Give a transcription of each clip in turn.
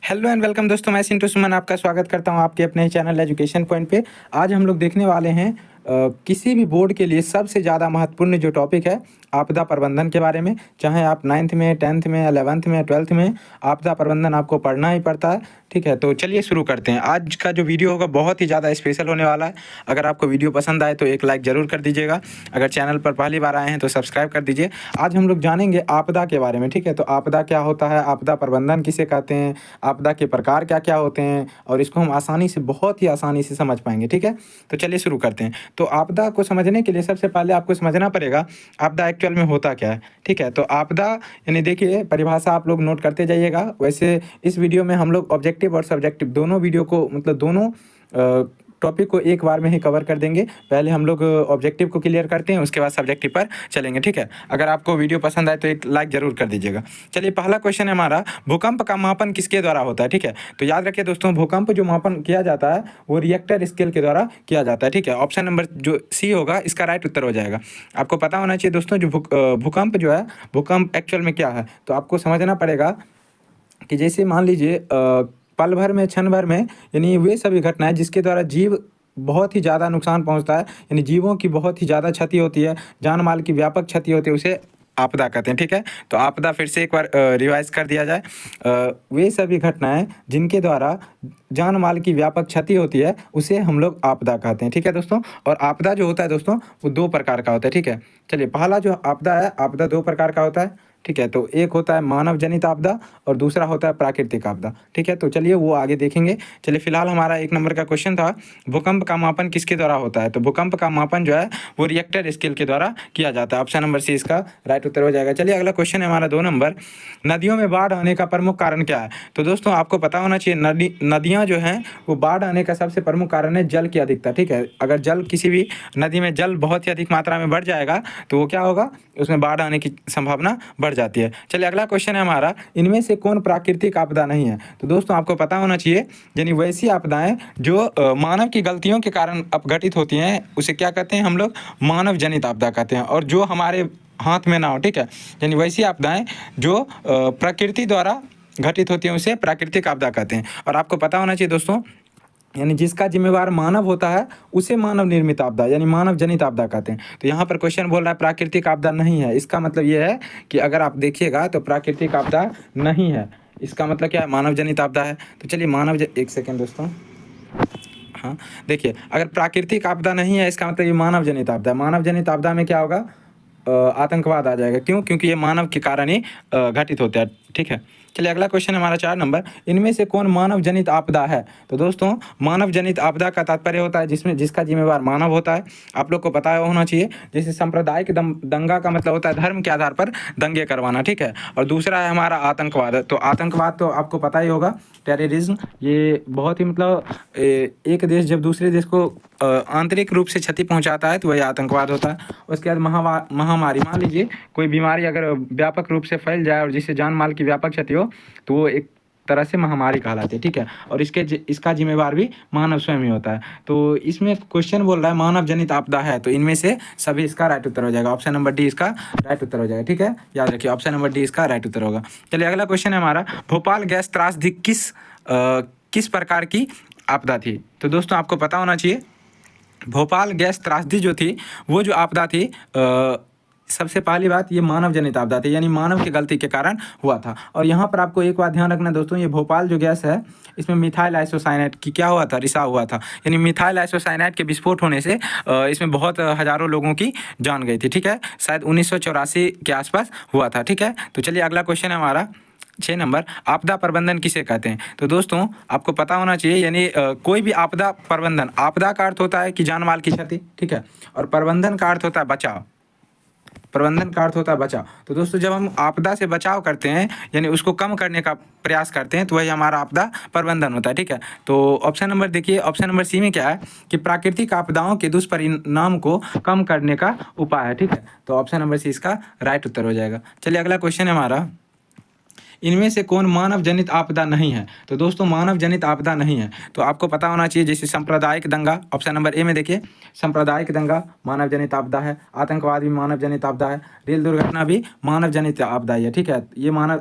Hello and welcome दोस्तों, मैं सिंटू सुमन आपका स्वागत करता हूं आपके अपने चैनल एजुकेशन पॉइंट पे। आज हम लोग देखने वाले हैं किसी भी बोर्ड के लिए सबसे ज़्यादा महत्वपूर्ण जो टॉपिक है आपदा प्रबंधन के बारे में। चाहे आप 9th में, 10th में, 11th में, 12th में, आपदा प्रबंधन आपको पढ़ना ही पड़ता है। ठीक है, तो चलिए शुरू करते हैं। आज का जो वीडियो होगा बहुत ही ज़्यादा स्पेशल होने वाला है। अगर आपको वीडियो पसंद आए तो एक लाइक ज़रूर कर दीजिएगा। अगर चैनल पर पहली बार आए हैं तो सब्सक्राइब कर दीजिए। आज हम लोग जानेंगे आपदा के बारे में। ठीक है, तो आपदा क्या होता है, आपदा प्रबंधन किसे कहते हैं, आपदा के प्रकार क्या क्या होते हैं, और इसको हम आसानी से, बहुत ही आसानी से समझ पाएंगे। ठीक है, तो चलिए शुरू करते हैं। तो आपदा को समझने के लिए सबसे पहले आपको समझना पड़ेगा आपदा एक्चुअल में होता क्या है। ठीक है, तो आपदा यानी देखिए, परिभाषा आप लोग नोट करते जाइएगा। वैसे इस वीडियो में हम लोग ऑब्जेक्टिव और सब्जेक्टिव दोनों वीडियो को, मतलब दोनों टॉपिक को एक बार में ही कवर कर देंगे। पहले हम लोग ऑब्जेक्टिव को क्लियर करते हैं, उसके बाद सब्जेक्टिव पर चलेंगे। ठीक है, अगर आपको वीडियो पसंद आए तो एक लाइक जरूर कर दीजिएगा। चलिए, पहला क्वेश्चन है हमारा, भूकंप का मापन किसके द्वारा होता है। ठीक है, तो याद रखिए दोस्तों, भूकंप जो मापन किया जाता है वो रिएक्टर स्केल के द्वारा किया जाता है। ठीक है, ऑप्शन नंबर जो सी होगा इसका राइट उत्तर हो जाएगा। आपको पता होना चाहिए दोस्तों, जो भूकंप जो है, भूकंप एक्चुअल में क्या है, तो आपको समझना पड़ेगा कि जैसे मान लीजिए पल भर में, क्षण भर में, यानी वे सभी घटनाएं जिसके द्वारा जीव बहुत ही ज़्यादा नुकसान पहुंचता है, यानी जीवों की बहुत ही ज़्यादा क्षति होती है, जान माल की व्यापक क्षति होती है, उसे आपदा कहते हैं। ठीक है, तो आपदा फिर से एक बार रिवाइज कर दिया जाए। वे सभी घटनाएं जिनके द्वारा जान माल की व्यापक क्षति होती है उसे हम लोग आपदा कहते हैं। ठीक है दोस्तों, और आपदा जो होता है दोस्तों वो दो प्रकार का होता है। ठीक है, चलिए, पहला जो आपदा है, आपदा दो प्रकार का होता है। ठीक है, तो एक होता है मानव जनित आपदा और दूसरा होता है प्राकृतिक आपदा। ठीक है, तो चलिए वो आगे देखेंगे। चलिए, फिलहाल हमारा एक नंबर का क्वेश्चन था, भूकंप का मापन किसके द्वारा होता है। तो भूकंप का मापन जो है वो रिएक्टर स्केल के द्वारा किया जाता है। ऑप्शन नंबर सी इसका राइट उत्तर हो जाएगा। चलिए, अगला क्वेश्चन है हमारा 2 नंबर, नदियों में बाढ़ आने का प्रमुख कारण क्या है। तो दोस्तों आपको पता होना चाहिए, नदियाँ जो हैं वो बाढ़ आने का सबसे प्रमुख कारण है जल की अधिकता। ठीक है, अगर जल, किसी भी नदी में जल बहुत ही अधिक मात्रा में बढ़ जाएगा तो वो क्या होगा, उसमें बाढ़ आने की संभावना बढ़ जाती है। चलिए, अगला क्वेश्चन है हमारा, इनमें से कौन प्राकृतिक आपदा नहीं है। तो दोस्तों आपको पता होना चाहिए, यानी वैसी आपदाएं जो मानव की गलतियों के कारण अपघटित होती हैं उसे क्या कहते हैं हम लोग, मानव जनित आपदा कहते हैं, और जो हमारे हाथ में ना हो। ठीक है, यानी वैसी आपदाएं जो प्रकृति द्वारा घटित होती हैं उसे प्राकृतिक आपदा कहते हैं। और आपको पता होना चाहिए दोस्तों, यानी जिसका जिम्मेवार मानव होता है उसे मानव निर्मित आपदा यानी मानव जनित आपदा कहते हैं। तो यहाँ पर क्वेश्चन बोल रहा है प्राकृतिक आपदा नहीं है, इसका मतलब ये है कि अगर आप देखिएगा तो प्राकृतिक आपदा नहीं है, इसका मतलब क्या है, मानव जनित आपदा है। तो चलिए, एक सेकेंड दोस्तों, हाँ देखिए, अगर प्राकृतिक आपदा नहीं है इसका मतलब ये मानव जनित आपदा है। मानव जनित आपदा में क्या होगा, आतंकवाद आ जाएगा। क्यों? क्योंकि ये मानव के कारण ही घटित होता है। ठीक है, चलिए, अगला क्वेश्चन हमारा 4 नंबर, इनमें से कौन मानव जनित आपदा है। तो दोस्तों मानव जनित आपदा का तात्पर्य होता है जिसका जिम्मेवार मानव होता है। आप लोग को पता होना चाहिए, जैसे सांप्रदायिक दंगा का मतलब होता है धर्म के आधार पर दंगे करवाना। ठीक है, और दूसरा है हमारा आतंकवाद। तो आतंकवाद तो आपको पता ही होगा, टेररिज्म, ये बहुत ही मतलब एक देश जब दूसरे देश को आंतरिक रूप से क्षति पहुंचाता है तो वही आतंकवाद होता है। उसके बाद महामारी, मान लीजिए कोई बीमारी अगर व्यापक रूप से फैल जाए और जिससे जान माल की व्यापक क्षति हो तो वो एक तरह से महामारी कहलाती है। ठीक है, और इसका जिम्मेवार भी मानव स्वयं ही होता है। तो इसमें क्वेश्चन बोल रहा है मानव जनित आपदा है, तो इनमें से सभी इसका राइट उत्तर हो जाएगा। ऑप्शन नंबर डी इसका राइट उत्तर हो जाएगा। ठीक है, याद रखिए, ऑप्शन नंबर डी इसका राइट उत्तर होगा। चलिए, अगला क्वेश्चन है हमारा, भोपाल गैस त्रासदी किस प्रकार की आपदा थी। तो दोस्तों आपको पता होना चाहिए, भोपाल गैस त्रासदी जो थी वो जो आपदा थी, सबसे पहली बात ये मानव जनित आपदा थी, यानी मानव की गलती के कारण हुआ था। और यहाँ पर आपको एक बात ध्यान रखना दोस्तों, ये भोपाल जो गैस है इसमें मिथाइल आइसोसाइनेट की क्या हुआ था, रिसाव हुआ था। यानी मिथाइल आइसोसाइनेट के विस्फोट होने से इसमें बहुत हज़ारों लोगों की जान गई थी। ठीक है, शायद 1984 के आसपास हुआ था। ठीक है, तो चलिए, अगला क्वेश्चन है हमारा 6 नंबर, आपदा प्रबंधन किसे कहते हैं। तो दोस्तों आपको पता होना चाहिए, यानी कोई भी आपदा प्रबंधन, आपदा का अर्थ होता है कि जान माल की क्षति। ठीक है, और प्रबंधन का अर्थ होता है बचाव, प्रबंधन का अर्थ होता है बचाव। तो दोस्तों जब हम आपदा से बचाव करते हैं, यानी उसको कम करने का प्रयास करते हैं, तो वही हमारा आपदा प्रबंधन होता है। ठीक है, तो ऑप्शन नंबर देखिए, ऑप्शन नंबर सी में क्या है कि प्राकृतिक आपदाओं के दुष्परिणाम को कम करने का उपाय है। ठीक है, तो ऑप्शन नंबर सी इसका राइट उत्तर हो जाएगा। चलिए, अगला क्वेश्चन है हमारा, इनमें से कौन मानव जनित आपदा नहीं है? तो दोस्तों मानव जनित आपदा नहीं है, तो आपको पता होना चाहिए जैसे सांप्रदायिक दंगा, ऑप्शन नंबर ए में देखिए, सांप्रदायिक दंगा मानव जनित आपदा है, आतंकवाद भी मानव जनित आपदा है, रेल दुर्घटना भी मानव जनित आपदा है, ठीक है।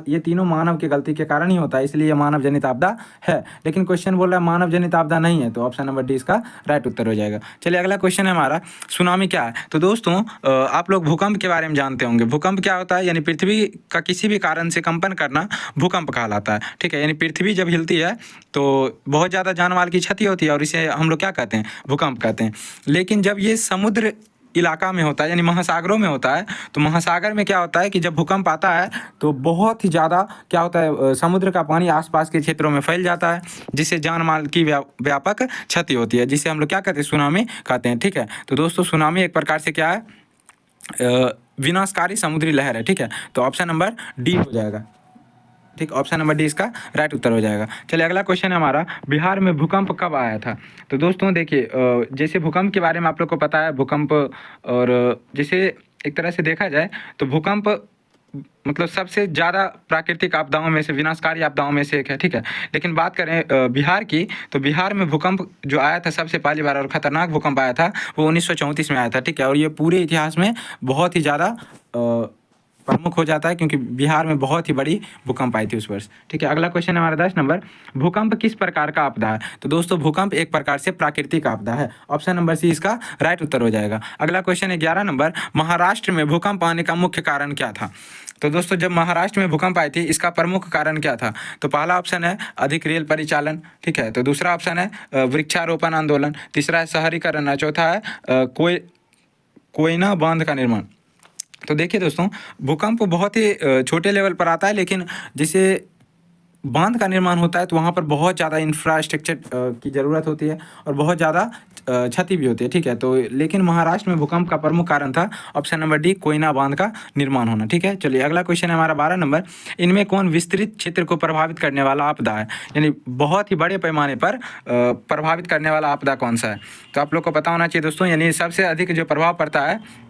ये तीनों मानव की गलती के कारण ही होता है, इसलिए ये मानव जनित आपदा है। लेकिन क्वेश्चन बोल रहा है मानव जनित आपदा नहीं है, तो ऑप्शन नंबर डी इसका राइट उत्तर हो जाएगा। चलिए अगला क्वेश्चन है हमारा, सुनामी क्या है? तो दोस्तों आप लोग भूकंप के बारे में जानते होंगे। भूकंप क्या होता है? यानी पृथ्वी का किसी भी कारण से कंपन करना भूकंप कहलाता है, ठीक है। यानी पृथ्वी जब हिलती है तो बहुत ज़्यादा जान माल की क्षति होती है और इसे हम लोग क्या कहते हैं? भूकंप कहते हैं। लेकिन जब ये समुद्र इलाका में होता है यानी महासागरों में होता है, तो महासागर में क्या होता है कि जब भूकंप आता है तो बहुत ही ज़्यादा क्या होता है, समुद्र का पानी आसपास के क्षेत्रों में फैल जाता है, जिससे जान माल की व्यापक क्षति होती है, जिसे हम लोग क्या कहते हैं? सुनामी कहते हैं, ठीक है। तो दोस्तों सुनामी एक प्रकार से क्या है? विनाशकारी समुद्री लहर है, ठीक है। तो ऑप्शन नंबर डी हो जाएगा, ठीक, ऑप्शन नंबर डी इसका राइट उत्तर हो जाएगा। चलिए अगला क्वेश्चन है हमारा, बिहार में भूकंप कब आया था? तो दोस्तों देखिए जैसे भूकंप के बारे में आप लोग को पता है, भूकंप और जैसे एक तरह से देखा जाए तो भूकंप मतलब सबसे ज़्यादा प्राकृतिक आपदाओं में से, विनाशकारी आपदाओं में से एक है, ठीक है। लेकिन बात करें बिहार की, तो बिहार में भूकंप जो आया था सबसे पहली बार और ख़तरनाक भूकंप आया था वो 1934 में आया था, ठीक है। और ये पूरे इतिहास में बहुत ही ज़्यादा प्रमुख हो जाता है क्योंकि बिहार में बहुत ही बड़ी भूकंप आई थी उस वर्ष, ठीक है। अगला क्वेश्चन है हमारा 10 नंबर, भूकंप किस प्रकार का आपदा है? तो दोस्तों भूकंप एक प्रकार से प्राकृतिक आपदा है, ऑप्शन नंबर सी इसका राइट उत्तर हो जाएगा। अगला क्वेश्चन है 11 नंबर, महाराष्ट्र में भूकंप आने का मुख्य कारण क्या था? तो दोस्तों जब महाराष्ट्र में भूकंप आई थी इसका प्रमुख कारण क्या था? तो पहला ऑप्शन है अधिक रेल परिचालन, ठीक है। तो दूसरा ऑप्शन है वृक्षारोपण आंदोलन, तीसरा है शहरीकरण, चौथा है कोयना बांध का निर्माण। तो देखिए दोस्तों भूकंप बहुत ही छोटे लेवल पर आता है, लेकिन जैसे बांध का निर्माण होता है तो वहाँ पर बहुत ज़्यादा इंफ्रास्ट्रक्चर की ज़रूरत होती है और बहुत ज़्यादा क्षति भी होती है, ठीक है। तो लेकिन महाराष्ट्र में भूकंप का प्रमुख कारण था ऑप्शन नंबर डी, कोयना बांध का निर्माण होना, ठीक है। चलिए अगला क्वेश्चन है हमारा 12 नंबर, इनमें कौन विस्तृत क्षेत्र को प्रभावित करने वाला आपदा है? यानी बहुत ही बड़े पैमाने पर प्रभावित करने वाला आपदा कौन सा है? तो आप लोग को पता होना चाहिए दोस्तों, यानी सबसे अधिक जो प्रभाव पड़ता है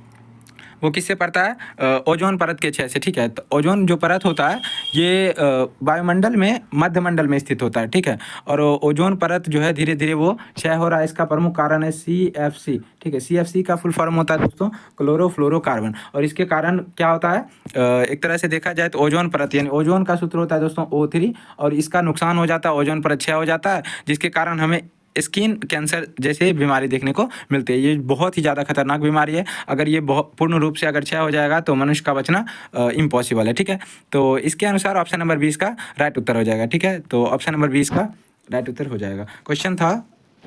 वो किससे पड़ता है? ओजोन परत के क्षय से, ठीक है। तो ओजोन जो परत होता है ये वायुमंडल में मध्यमंडल में स्थित होता है, ठीक है। और ओजोन परत जो है धीरे धीरे वो क्षय हो रहा है, इसका प्रमुख कारण है CFC, ठीक है। CFC का फुल फॉर्म होता है दोस्तों क्लोरोफ्लोरोकार्बन, और इसके कारण क्या होता है एक तरह से देखा जाए तो ओजोन परत यानी ओजोन का सूत्र होता है दोस्तों O3, और इसका नुकसान हो जाता है, ओजोन परत क्षय हो जाता है, जिसके कारण हमें स्किन कैंसर जैसे बीमारी देखने को मिलती है। ये बहुत ही ज़्यादा खतरनाक बीमारी है, अगर ये बहुत पूर्ण रूप से अगर क्षय हो जाएगा तो मनुष्य का बचना इम्पॉसिबल है, ठीक है। तो इसके अनुसार ऑप्शन नंबर 20 का राइट उत्तर हो जाएगा, ठीक है। तो ऑप्शन नंबर 20 का राइट उत्तर हो जाएगा। क्वेश्चन था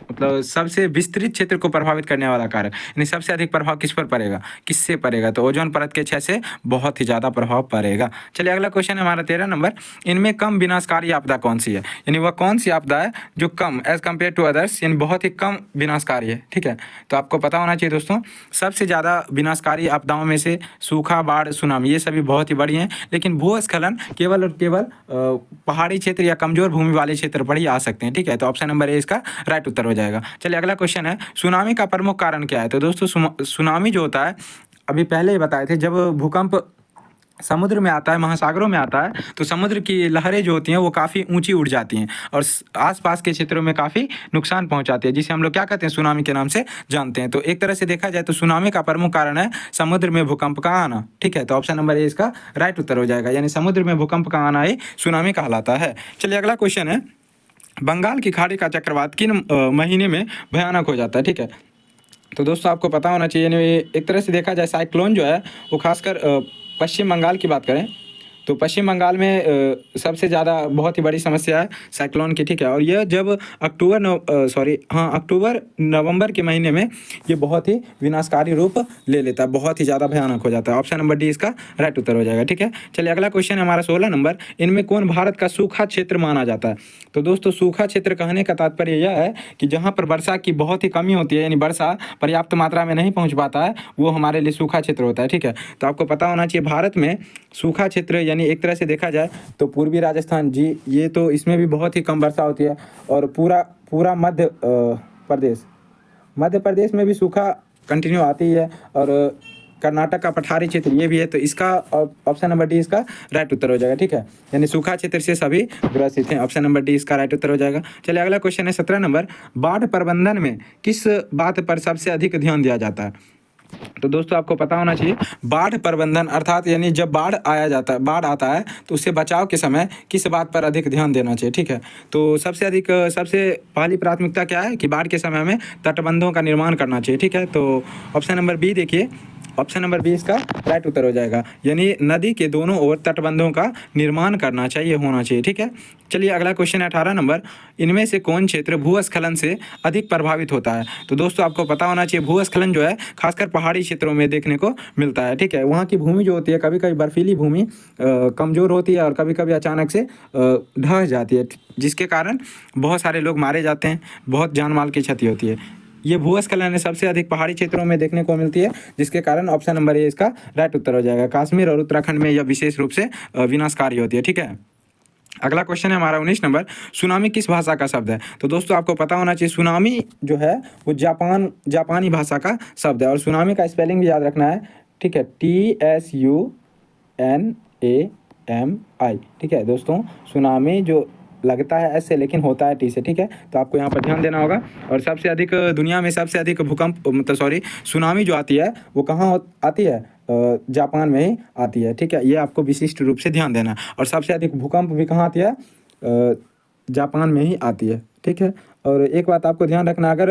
मतलब सबसे विस्तृत क्षेत्र को प्रभावित करने वाला कारक, यानी सबसे अधिक प्रभाव किस पर पड़ेगा, किससे पड़ेगा? तो ओजोन परत के क्षय से बहुत ही ज़्यादा प्रभाव पड़ेगा। चलिए अगला क्वेश्चन है हमारा 13 नंबर, इनमें कम विनाशकारी आपदा कौन सी है? यानी वह कौन सी आपदा है जो कम एज कम्पेयर टू अदर्स, यानी बहुत ही कम विनाशकारी है, ठीक है। तो आपको पता होना चाहिए दोस्तों सबसे ज़्यादा विनाशकारी आपदाओं में से सूखा, बाढ़, सुनामी ये सभी बहुत ही बड़ी हैं, लेकिन भूस्खलन केवल और केवल पहाड़ी क्षेत्र या कमजोर भूमि वाले क्षेत्र पर ही आ सकते हैं, ठीक है। तो ऑप्शन नंबर ए इसका राइट उत्तर हो जाएगा। चलिए अगला क्वेश्चन है, सुनामी का प्रमुख कारण क्या है? तो दोस्तों सुनामी जो होता है अभी पहले ही बताए थे, जब भूकंप समुद्र में आता है, महासागरों में आता है, तो समुद्र की लहरें जो होती हैं वो काफ़ी ऊंची उड़ जाती हैं और आसपास के क्षेत्रों में काफ़ी नुकसान पहुंचाती है, जिसे हम लोग क्या कहते हैं? सुनामी के नाम से जानते हैं। तो एक तरह से देखा जाए तो सुनामी का प्रमुख कारण है समुद्र में भूकंप का आना, ठीक है। तो ऑप्शन नंबर ए इसका राइट उत्तर हो जाएगा, यानी समुद्र में भूकंप का आना ही सुनामी कहलाता है। चलिए अगला क्वेश्चन है, बंगाल की खाड़ी का चक्रवात किन महीने में भयानक हो जाता है, ठीक है। तो दोस्तों आपको पता होना चाहिए, एक तरह से देखा जाए साइक्लोन जो है वो खासकर पश्चिम बंगाल की बात करें तो पश्चिम बंगाल में सबसे ज़्यादा बहुत ही बड़ी समस्या है साइक्लोन की, ठीक है। और यह जब अक्टूबर नवंबर के महीने में ये बहुत ही विनाशकारी रूप ले लेता है, बहुत ही ज़्यादा भयानक हो जाता है। ऑप्शन नंबर डी इसका राइट उत्तर हो जाएगा, ठीक है। चलिए अगला क्वेश्चन है हमारा 16 नंबर, इनमें कौन भारत का सूखा क्षेत्र माना जाता है? तो दोस्तों सूखा क्षेत्र कहने का तात्पर्य यह है कि जहाँ पर वर्षा की बहुत ही कमी होती है, यानी वर्षा पर्याप्त मात्रा में नहीं पहुँच पाता है, वो हमारे लिए सूखा क्षेत्र होता है, ठीक है। तो आपको पता होना चाहिए भारत में सूखा क्षेत्र यानी एक तरह से देखा जाए तो पूर्वी राजस्थान जी, ये तो इसमें भी बहुत ही कम वर्षा होती है, और पूरा मध्य प्रदेश में भी सूखा कंटिन्यू आती है, और कर्नाटक का पठारी क्षेत्र ये भी है, तो इसका ऑप्शन नंबर डी इसका राइट उत्तर हो जाएगा। ठीक है, यानी सूखा क्षेत्र से सभी ग्रसित हैं, ऑप्शन नंबर डी इसका राइट उत्तर हो जाएगा। चलिए अगला क्वेश्चन है 17 नंबर, बाढ़ प्रबंधन में किस बात पर सबसे अधिक ध्यान दिया जाता है? तो दोस्तों आपको पता होना चाहिए, बाढ़ प्रबंधन अर्थात यानी जब बाढ़ आता है तो उससे बचाव के समय किस बात पर अधिक ध्यान देना चाहिए। ठीक है, तो सबसे पहली प्राथमिकता क्या है कि बाढ़ के समय में तटबंधों का निर्माण करना चाहिए। ठीक है, तो ऑप्शन नंबर बी देखिए, ऑप्शन नंबर बी इसका राइट उत्तर हो जाएगा, यानी नदी के दोनों ओर तटबंधों का निर्माण करना चाहिए, होना चाहिए। ठीक है, चलिए अगला क्वेश्चन है 18 नंबर, इनमें से कौन क्षेत्र भूस्खलन से अधिक प्रभावित होता है? तो दोस्तों आपको पता होना चाहिए, भूस्खलन जो है खासकर पहाड़ी क्षेत्रों में देखने को मिलता है। ठीक है, वहाँ की भूमि जो होती है, कभी कभी बर्फीली भूमि कमज़ोर होती है और कभी कभी अचानक से ढह जाती है, जिसके कारण बहुत सारे लोग मारे जाते हैं, बहुत जान माल की क्षति होती है। ये भूस्खलन सबसे अधिक पहाड़ी क्षेत्रों में देखने को मिलती है, जिसके कारण ऑप्शन नंबर ए इसका राइट उत्तर हो जाएगा। कश्मीर और उत्तराखंड में यह विशेष रूप से विनाशकारी होती है। ठीक है, अगला क्वेश्चन है हमारा 19 नंबर, सुनामी किस भाषा का शब्द है? तो दोस्तों आपको पता होना चाहिए, सुनामी जो है वो जापानी भाषा का शब्द है, और सुनामी का स्पेलिंग भी याद रखना है। ठीक है, TSUNAMI। ठीक है दोस्तों, सुनामी जो लगता है ऐसे लेकिन होता है टी से। ठीक है, तो आपको यहाँ पर ध्यान देना होगा। और सबसे अधिक दुनिया में सबसे अधिक सुनामी जो आती है वो कहाँ आती है? जापान में ही आती है। ठीक है, ये आपको विशिष्ट रूप से ध्यान देना। और सबसे अधिक भूकंप भी कहाँ आती है? जापान में ही आती है। ठीक है, और एक बात आपको ध्यान रखना, अगर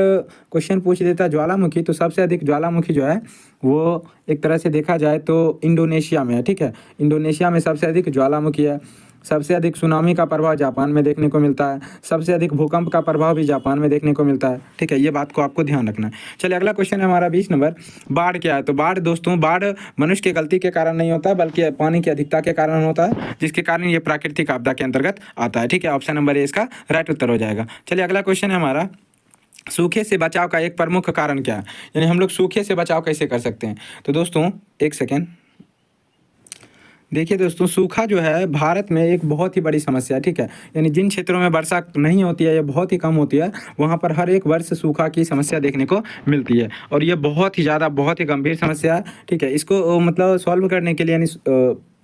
क्वेश्चन पूछ देता है ज्वालामुखी, तो सबसे अधिक ज्वालामुखी जो है वो एक तरह से देखा जाए तो इंडोनेशिया में है। ठीक है, इंडोनेशिया में सबसे अधिक ज्वालामुखी है। सबसे अधिक सुनामी का प्रभाव जापान में देखने को मिलता है। सबसे अधिक भूकंप का प्रभाव भी जापान में देखने को मिलता है। ठीक है, ये बात को आपको ध्यान रखना है। चलिए अगला क्वेश्चन है हमारा 20 नंबर, बाढ़ क्या है? तो बाढ़ दोस्तों, बाढ़ मनुष्य की गलती के कारण नहीं होता, बल्कि पानी की अधिकता के कारण होता है, जिसके कारण ये प्राकृतिक आपदा के अंतर्गत आता है। ठीक है, ऑप्शन नंबर ए इसका राइट उत्तर हो जाएगा। चलिए अगला क्वेश्चन है हमारा, सूखे से बचाव का एक प्रमुख कारण क्या है? यानी हम लोग सूखे से बचाव कैसे कर सकते हैं? तो दोस्तों एक सेकेंड देखिए दोस्तों, सूखा जो है भारत में एक बहुत ही बड़ी समस्या है। ठीक है, यानी जिन क्षेत्रों में वर्षा नहीं होती है या बहुत ही कम होती है, वहाँ पर हर एक वर्ष सूखा की समस्या देखने को मिलती है, और ये बहुत ही ज़्यादा बहुत ही गंभीर समस्या है। ठीक है, इसको मतलब सॉल्व करने के लिए यानी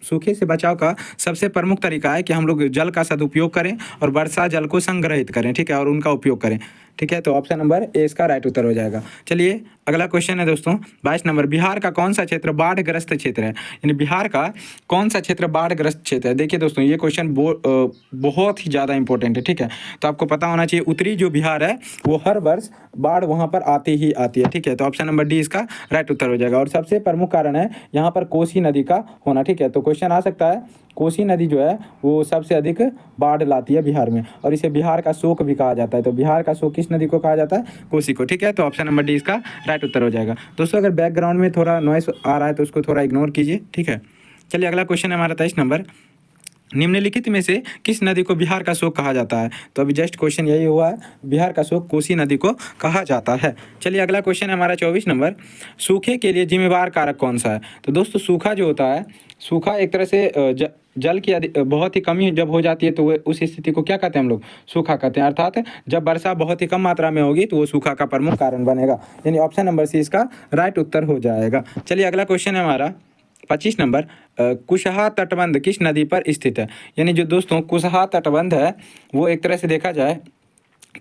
सूखे से बचाव का सबसे प्रमुख तरीका है कि हम लोग जल का सदुपयोग करें और वर्षा जल को संग्रहित करें। ठीक है, और उनका उपयोग करें। ठीक है, तो ऑप्शन नंबर ए इसका राइट उत्तर हो जाएगा। चलिए अगला क्वेश्चन है दोस्तों 22 नंबर, बिहार का कौन सा क्षेत्र बाढ़ग्रस्त क्षेत्र है? यानी बिहार का कौन सा क्षेत्र बाढ़ग्रस्त क्षेत्र है? देखिए दोस्तों, ये क्वेश्चन बहुत ही ज़्यादा इंपॉर्टेंट है। ठीक है, तो आपको पता होना चाहिए, उत्तरी जो बिहार है वो हर वर्ष बाढ़ वहाँ पर आती ही आती है। ठीक है, तो ऑप्शन नंबर डी इसका राइट उत्तर हो जाएगा। और सबसे प्रमुख कारण है यहाँ पर कोसी नदी का होना। ठीक है, तो क्वेश्चन आ सकता है, कोसी नदी जो है वो सबसे अधिक बाढ़ लाती है बिहार में, और इसे बिहार का शोक भी कहा जाता है। तो बिहार का शोक किस नदी को कहा जाता है? कोसी को। ठीक है, तो ऑप्शन नंबर डी इसका राइट उत्तर हो जाएगा। दोस्तों अगर बैकग्राउंड में थोड़ा नॉइस आ रहा है तो उसको थोड़ा इग्नोर कीजिए। ठीक है, चलिए अगला क्वेश्चन है हमारा 23 नंबर, निम्नलिखित में से किस नदी को बिहार का शोक कहा जाता है? तो अभी जस्ट क्वेश्चन यही हुआ है, बिहार का शोक कोसी नदी को कहा जाता है। चलिए अगला क्वेश्चन है हमारा 24 नंबर, सूखे के लिए जिम्मेवार कारक कौन सा है? तो दोस्तों सूखा जो होता है, सूखा एक तरह से जल की बहुत ही कमी जब हो जाती है तो उस स्थिति को क्या कहते हैं हम लोग? सूखा कहते हैं। अर्थात जब वर्षा बहुत ही कम मात्रा में होगी तो वो सूखा का प्रमुख कारण बनेगा, यानी ऑप्शन नंबर सी इसका राइट उत्तर हो जाएगा। चलिए अगला क्वेश्चन है हमारा 25 नंबर, कुशहा तटबंध किस नदी पर स्थित है? यानी जो दोस्तों कुशहा तटबंध है वो एक तरह से देखा जाए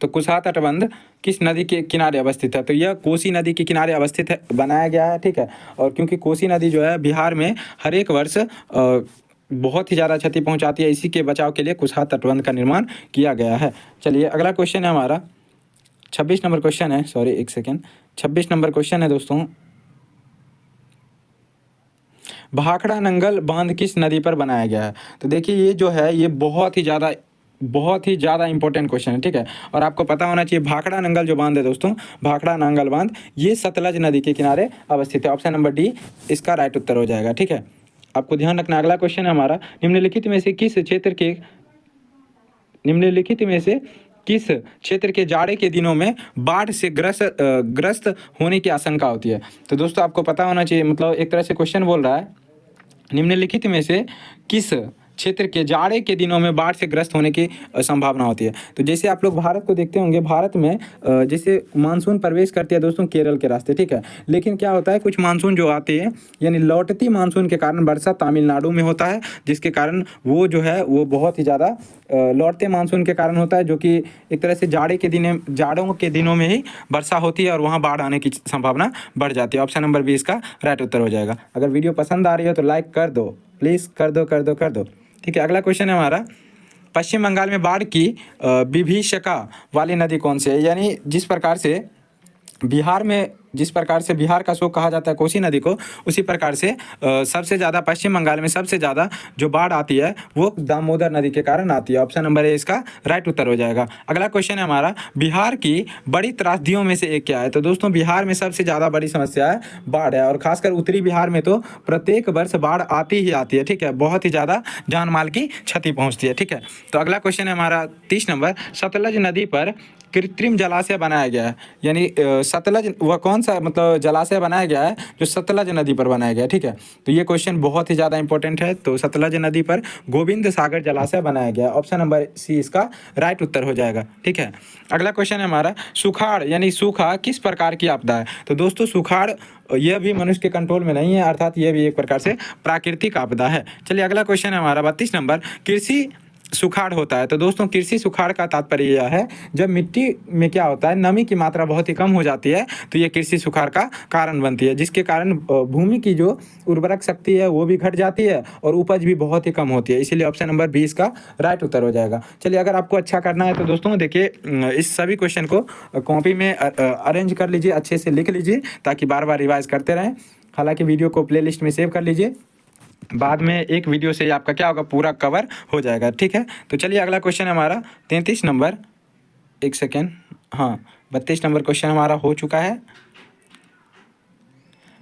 तो कुशहा तटबंध किस नदी के किनारे अवस्थित है? तो यह कोसी नदी के किनारे अवस्थित है, बनाया गया है। ठीक है, और क्योंकि कोसी नदी जो है बिहार में हर एक वर्ष बहुत ही ज़्यादा क्षति पहुंचाती है, इसी के बचाव के लिए कुशहा तटबंध का निर्माण किया गया है। चलिए अगला क्वेश्चन है हमारा 26 नंबर क्वेश्चन है, सॉरी एक सेकेंड, 26 नंबर क्वेश्चन है दोस्तों, भाखड़ा नंगल बांध किस नदी पर बनाया गया है? तो देखिए ये जो है ये बहुत ही ज़्यादा इंपॉर्टेंट क्वेश्चन है। ठीक है, और आपको पता होना चाहिए भाखड़ा नंगल जो बांध है दोस्तों, भाखड़ा नंगल बांध ये सतलज नदी के किनारे अवस्थित है। ऑप्शन नंबर डी इसका राइट उत्तर हो जाएगा। ठीक है, आपको ध्यान रखना। अगला क्वेश्चन है हमारा, निम्नलिखित में से किस क्षेत्र के जाड़े के दिनों में बाढ़ से ग्रस्त होने की आशंका होती है? तो दोस्तों आपको पता होना चाहिए, मतलब एक तरह से क्वेश्चन बोल रहा है, निम्नलिखित में से किस क्षेत्र के जाड़े के दिनों में बाढ़ से ग्रस्त होने की संभावना होती है। तो जैसे आप लोग भारत को देखते होंगे, भारत में जैसे मानसून प्रवेश करती है दोस्तों केरल के रास्ते, ठीक है, लेकिन क्या होता है कुछ मानसून जो आती है यानी लौटती मानसून के कारण वर्षा तमिलनाडु में होता है, जिसके कारण वो जो है वो बहुत ही ज़्यादा लौटते मानसून के कारण होता है, जो कि एक तरह से जाड़ों के दिनों में ही वर्षा होती है और वहाँ बाढ़ आने की संभावना बढ़ जाती है। ऑप्शन नंबर 20 का राइट उत्तर हो जाएगा। अगर वीडियो पसंद आ रही हो तो लाइक कर दो, प्लीज़ कर दो। ठीक है, अगला क्वेश्चन है हमारा, पश्चिम बंगाल में बाढ़ की विभीषका वाली नदी कौन सी है? यानी जिस प्रकार से बिहार का शोक कहा जाता है कोसी नदी को, उसी प्रकार से सबसे ज़्यादा पश्चिम बंगाल में सबसे ज़्यादा जो बाढ़ आती है वो दामोदर नदी के कारण आती है। ऑप्शन नंबर ए इसका राइट उत्तर हो जाएगा। अगला क्वेश्चन है हमारा, बिहार की बड़ी त्रासदियों में से एक क्या है? तो दोस्तों बिहार में सबसे ज़्यादा बड़ी समस्या है बाढ़ है, और खासकर उत्तरी बिहार में तो प्रत्येक वर्ष बाढ़ आती ही आती है। ठीक है, बहुत ही ज़्यादा जान माल की क्षति पहुँचती है। ठीक है, तो अगला क्वेश्चन है हमारा 30 नंबर, सतलज नदी पर कृत्रिम जलाशय बनाया गया है, यानी सतलज वह कौन सा मतलब जलाशय बनाया गया है जो सतलज नदी पर बनाया गया है? ठीक है, तो ये क्वेश्चन बहुत ही ज़्यादा इंपॉर्टेंट है। तो सतलज नदी पर गोविंद सागर जलाशय बनाया गया है। ऑप्शन नंबर सी इसका राइट उत्तर हो जाएगा। ठीक है, अगला क्वेश्चन है हमारा, सुखाड़ यानी सूखा किस प्रकार की आपदा है? तो दोस्तों सुखाड़ यह भी मनुष्य के कंट्रोल में नहीं है, अर्थात यह भी एक प्रकार से प्राकृतिक आपदा है। चलिए अगला क्वेश्चन है हमारा 32 नंबर, कृषि सुखाड़ होता है। तो दोस्तों कृषि सुखाड़ का तात्पर्य यह है जब मिट्टी में क्या होता है नमी की मात्रा बहुत ही कम हो जाती है, तो ये कृषि सुखाड़ का कारण बनती है, जिसके कारण भूमि की जो उर्वरक शक्ति है वो भी घट जाती है और उपज भी बहुत ही कम होती है। इसीलिए ऑप्शन नंबर 20 का राइट उत्तर हो जाएगा। चलिए अगर आपको अच्छा करना है तो दोस्तों देखिए इस सभी क्वेश्चन को कॉपी में अरेंज कर लीजिए, अच्छे से लिख लीजिए ताकि बार बार रिवाइज करते रहें। हालांकि वीडियो को प्ले लिस्ट में सेव कर लीजिए, बाद में एक वीडियो से आपका क्या होगा पूरा कवर हो जाएगा। ठीक है, तो चलिए अगला क्वेश्चन है हमारा 33 नंबर, एक सेकेंड, हाँ 32 नंबर क्वेश्चन हमारा हो चुका है।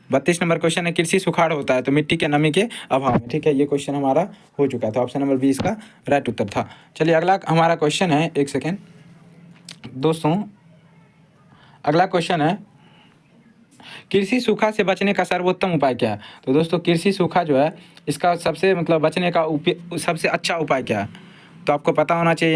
32 नंबर क्वेश्चन है, कृषि सुखाड़ होता है तो मिट्टी के नमी के अभाव में। ठीक है, ये क्वेश्चन हमारा हो चुका है, तो ऑप्शन नंबर 20 का राइट उत्तर था। चलिए अगला हमारा क्वेश्चन है, एक सेकेंड दोस्तों, अगला क्वेश्चन है, कृषि सूखा से बचने का सर्वोत्तम उपाय क्या है? तो दोस्तों कृषि सूखा जो है इसका सबसे मतलब बचने का सबसे अच्छा उपाय क्या है? तो आपको पता होना चाहिए,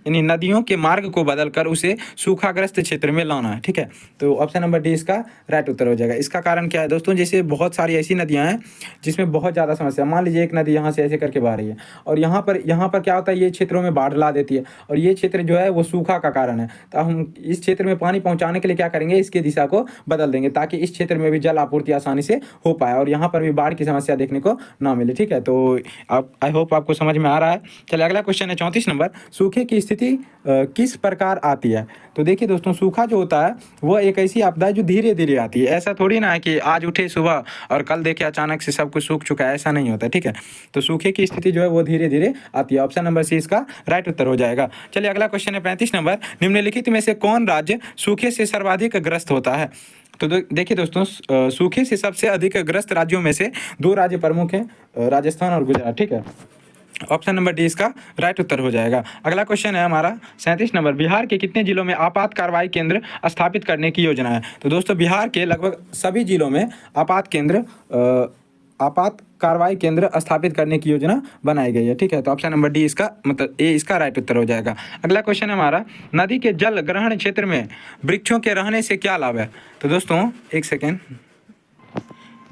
यानी नदियों के मार्ग को बदलकर उसे सूखाग्रस्त क्षेत्र में लाना है। ठीक है, तो ऑप्शन नंबर डी इसका राइट उत्तर हो जाएगा। इसका कारण क्या है दोस्तों, जैसे बहुत सारी ऐसी नदियां हैं जिसमें बहुत ज़्यादा समस्या, मान लीजिए एक नदी यहाँ से ऐसे करके बह रही है और यहाँ पर क्या होता है ये क्षेत्रों में बाढ़ ला देती है और ये क्षेत्र जो है वो सूखा का कारण है। तो हम इस क्षेत्र में पानी पहुँचाने के लिए क्या करेंगे, इसकी दिशा को बदल देंगे ताकि इस क्षेत्र में भी जल आपूर्ति आसानी से हो पाए और यहाँ पर भी बाढ़ की समस्या देखने को ना मिले। ठीक है, तो आप आई होप आपको समझ में आ रहा है। चलिए अगला क्वेश्चन है 34 नंबर, सूखे की स्थिति किस प्रकार आती है? तो देखिए दोस्तों सूखा जो होता है वह एक ऐसी आपदा है जो धीरे धीरे आती है। ऐसा थोड़ी ना है कि आज उठे सुबह और कल देखे अचानक से सब कुछ सूख चुका है, ऐसा नहीं होता। ठीक है, तो सूखे की स्थिति जो है वो धीरे धीरे आती है। ऑप्शन नंबर सी इसका राइट उत्तर हो जाएगा। चलिए अगला क्वेश्चन है 35 नंबर, निम्नलिखित में से कौन राज्य सूखे से सर्वाधिक ग्रस्त होता है? तो देखिए दोस्तों सूखे से सबसे अधिक ग्रस्त राज्यों में से 2 राज्य प्रमुख हैं, राजस्थान और गुजरात। ठीक है, ऑप्शन नंबर डी इसका राइट उत्तर हो जाएगा। अगला क्वेश्चन है हमारा 37 नंबर, बिहार के कितने जिलों में आपात कार्रवाई केंद्र स्थापित करने की योजना है? तो दोस्तों बिहार के लगभग सभी जिलों में आपात कार्रवाई केंद्र स्थापित करने की योजना बनाई गई है। ठीक है, तो ऑप्शन नंबर डी इसका मतलब ए इसका राइट उत्तर हो जाएगा। अगला क्वेश्चन है हमारा, नदी के जल ग्रहण क्षेत्र में वृक्षों के रहने से क्या लाभ है? तो दोस्तों एक सेकेंड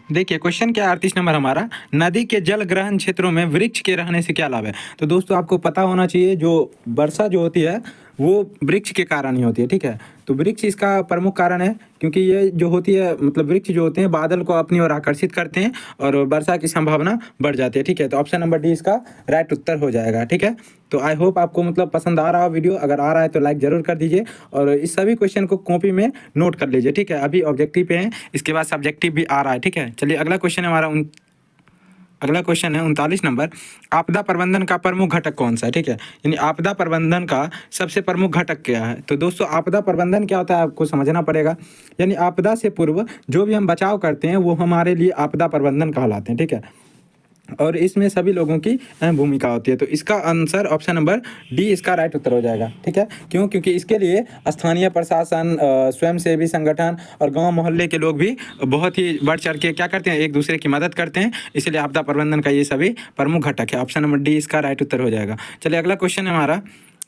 देखिए क्वेश्चन क्या है 38 नंबर हमारा, नदी के जल ग्रहण क्षेत्रों में वृक्ष के रहने से क्या लाभ है? तो दोस्तों आपको पता होना चाहिए जो वर्षा जो होती है वो वृक्ष के कारण ही होती है। ठीक है, तो वृक्ष इसका प्रमुख कारण है क्योंकि ये जो होती है मतलब वृक्ष जो होते हैं बादल को अपनी ओर आकर्षित करते हैं और वर्षा की संभावना बढ़ जाती है। ठीक है, तो ऑप्शन नंबर डी इसका राइट उत्तर हो जाएगा। ठीक है, तो आई होप आपको मतलब पसंद आ रहा हो वीडियो, अगर आ रहा है तो लाइक जरूर कर दीजिए और इस सभी क्वेश्चन को कॉपी में नोट कर लीजिए। ठीक है, अभी ऑब्जेक्टिव पे हैं, इसके बाद सब्जेक्टिव भी आ रहा है। ठीक है, चलिए अगला क्वेश्चन है हमारा अगला क्वेश्चन है 39 नंबर, आपदा प्रबंधन का प्रमुख घटक कौन सा है? ठीक है, यानी आपदा प्रबंधन का सबसे प्रमुख घटक क्या है? तो दोस्तों आपदा प्रबंधन क्या होता है आपको समझना पड़ेगा, यानी आपदा से पूर्व जो भी हम बचाव करते हैं वो हमारे लिए आपदा प्रबंधन कहलाते हैं। ठीक है, और इसमें सभी लोगों की अहम भूमिका होती है। तो इसका आंसर ऑप्शन नंबर डी इसका राइट उत्तर हो जाएगा। ठीक है, क्यों? क्योंकि इसके लिए स्थानीय प्रशासन, स्वयंसेवी संगठन और गांव मोहल्ले के लोग भी बहुत ही बढ़ चढ़ के क्या करते हैं, एक दूसरे की मदद करते हैं। इसलिए आपदा प्रबंधन का ये सभी प्रमुख घटक है। ऑप्शन नंबर डी इसका राइट उत्तर हो जाएगा। चलिए अगला क्वेश्चन है हमारा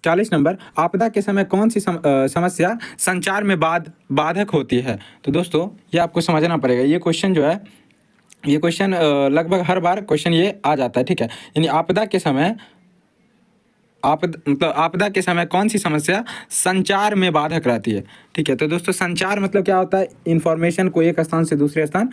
40 नंबर, आपदा के समय कौन सी समस्या संचार में बाधक होती है? तो दोस्तों ये आपको समझना पड़ेगा। ये क्वेश्चन जो है, ये क्वेश्चन लगभग हर बार क्वेश्चन ये आ जाता है। ठीक है, यानी आपदा के समय मतलब आपदा के समय कौन सी समस्या संचार में बाधक रहती है? ठीक है, तो दोस्तों संचार मतलब क्या होता है? इंफॉर्मेशन को एक स्थान से दूसरे स्थान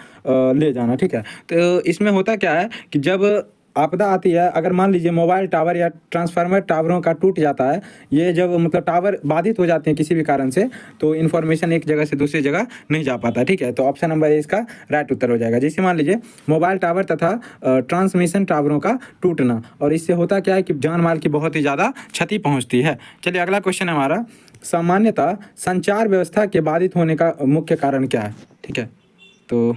ले जाना। ठीक है, तो इसमें होता क्या है कि जब आपदा आती है, अगर मान लीजिए मोबाइल टावर या ट्रांसफार्मर टावरों का टूट जाता है, ये जब मतलब टावर बाधित हो जाते हैं किसी भी कारण से, तो इन्फॉर्मेशन एक जगह से दूसरी जगह नहीं जा पाता। ठीक है, तो ऑप्शन नंबर ए इसका राइट उत्तर हो जाएगा। जैसे मान लीजिए मोबाइल टावर तथा ट्रांसमिशन टावरों का टूटना, और इससे होता क्या है कि जान माल की बहुत ही ज़्यादा क्षति पहुँचती है। चलिए अगला क्वेश्चन है हमारा, सामान्यतः संचार व्यवस्था के बाधित होने का मुख्य कारण क्या है? ठीक है, तो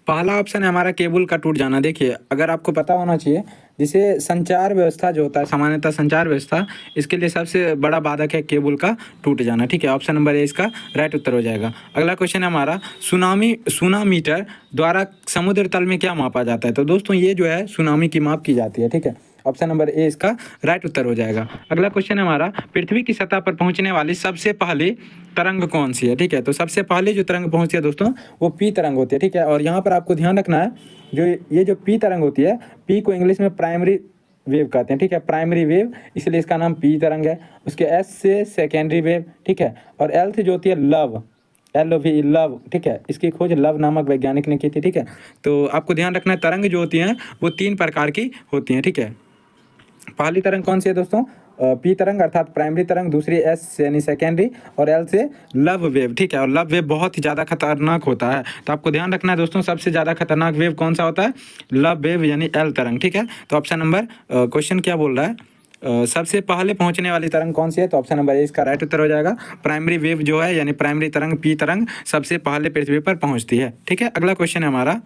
पहला ऑप्शन है हमारा केबल का टूट जाना। देखिए अगर आपको पता होना चाहिए, जिसे संचार व्यवस्था जो होता है, सामान्यतः संचार व्यवस्था, इसके लिए सबसे बड़ा बाधक है केबल का टूट जाना। ठीक है, ऑप्शन नंबर ए इसका राइट उत्तर हो जाएगा। अगला क्वेश्चन है हमारा, सुनामीटर द्वारा समुद्र तल में क्या मापा जाता है? तो दोस्तों ये जो है सुनामी की माप की जाती है। ठीक है, ऑप्शन नंबर ए इसका राइट उत्तर हो जाएगा। अगला क्वेश्चन है हमारा, पृथ्वी की सतह पर पहुंचने वाली सबसे पहली तरंग कौन सी है? ठीक है, तो सबसे पहले जो तरंग पहुंचती है दोस्तों वो पी तरंग होती है। ठीक है, और यहाँ पर आपको ध्यान रखना है, जो पी तरंग होती है, पी को इंग्लिश में प्राइमरी वेव कहते हैं। ठीक है, प्राइमरी वेव, इसलिए इसका नाम पी तरंग है। उसके एस से सेकेंडरी वेव। ठीक है, और एल से जो होती है लव, LOV लव। ठीक है, इसकी खोज लव नामक वैज्ञानिक ने की थी। ठीक है, तो आपको ध्यान रखना है, तरंग जो होती हैं वो 3 प्रकार की होती हैं। ठीक है, पहली तरंग कौन सी है दोस्तों? पी तरंग अर्थात प्राइमरी तरंग, दूसरी एस यानी सेकेंडरी, और एल से लव वेव। ठीक है, और लव वेव बहुत ही ज़्यादा खतरनाक होता है। तो आपको ध्यान रखना है दोस्तों, सबसे ज़्यादा खतरनाक वेव कौन सा होता है? लव वेव यानी एल तरंग। ठीक है, तो ऑप्शन नंबर क्वेश्चन क्या बोल रहा है, सबसे पहले पहुंचने वाली तरंग कौन सी है? तो ऑप्शन नंबर ए इसका राइट उत्तर हो जाएगा। प्राइमरी वेव जो है यानी प्राइमरी तरंग, पी तरंग, सबसे पहले पृथ्वी पर पहुंचती है। ठीक है, अगला क्वेश्चन है हमारा,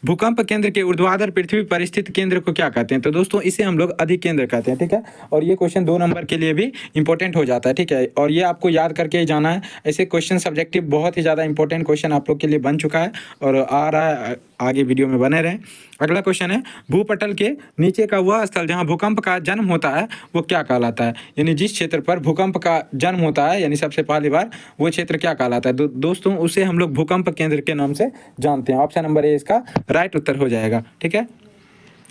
भूकंप केंद्र के ऊर्ध्वाधर पृथ्वी पर स्थित केंद्र को क्या कहते हैं? तो दोस्तों इसे हम लोग अधिकेंद्र कहते हैं। ठीक है, और ये क्वेश्चन 2 नंबर के लिए भी इंपॉर्टेंट हो जाता है। ठीक है, और ये आपको याद करके ही जाना है। ऐसे क्वेश्चन सब्जेक्टिव बहुत ही ज़्यादा इंपॉर्टेंट क्वेश्चन आप लोग के लिए बन चुका है और आ रहा है, आगे वीडियो में बने रहें। अगला क्वेश्चन है, भूपटल के नीचे का वह स्थल जहां भूकंप का जन्म होता है वो क्या कहलाता है? यानी जिस क्षेत्र पर भूकंप का जन्म होता है, यानी सबसे पहली बार, वो क्षेत्र क्या कहलाता है? दोस्तों उसे हम लोग भूकंप केंद्र के नाम से जानते हैं। ऑप्शन नंबर ए इसका राइट उत्तर हो जाएगा। ठीक है,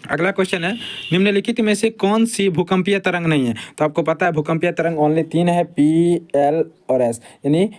अगला क्वेश्चन है, निम्नलिखित में से कौन सी भूकंपीय तरंग नहीं है? तो आपको पता है भूकंपीय तरंग ओनली 3 है, पी, एल और एस, यानी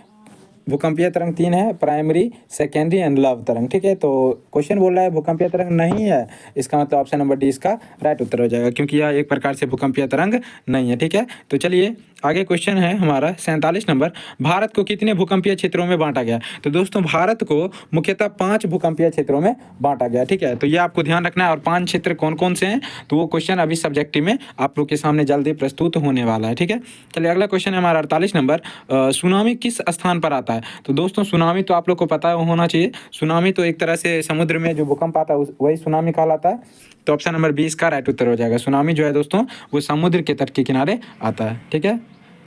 भूकंपीय तरंग 3 है, प्राइमरी, सेकेंडरी एंड लव तरंग। ठीक है, तो क्वेश्चन बोल रहा है भूकंपीय तरंग नहीं है, इसका मतलब ऑप्शन नंबर डी इसका राइट उत्तर हो जाएगा, क्योंकि यह एक प्रकार से भूकंपीय तरंग नहीं है। ठीक है, तो चलिए आगे क्वेश्चन है हमारा 47 नंबर, भारत को कितने भूकंपीय क्षेत्रों में बांटा गया? तो दोस्तों भारत को मुख्यतः 5 भूकंपीय क्षेत्रों में बांटा गया। ठीक है, तो ये आपको ध्यान रखना है, और 5 क्षेत्र कौन कौन से हैं तो वो क्वेश्चन अभी सब्जेक्टिव में आप लोग के सामने जल्दी प्रस्तुत होने वाला है। ठीक है, चलिए अगला क्वेश्चन है हमारा 48 नंबर, सुनामी किस स्थान पर आता है? तो दोस्तों सुनामी तो आप लोग को पता होना चाहिए, सुनामी तो एक तरह से समुद्र में जो भूकंप आता है वही सुनामी कहलाता है। तो ऑप्शन नंबर 20 का राइट उत्तर हो जाएगा। सुनामी जो है दोस्तों वो समुद्र के तट के किनारे आता है। ठीक है,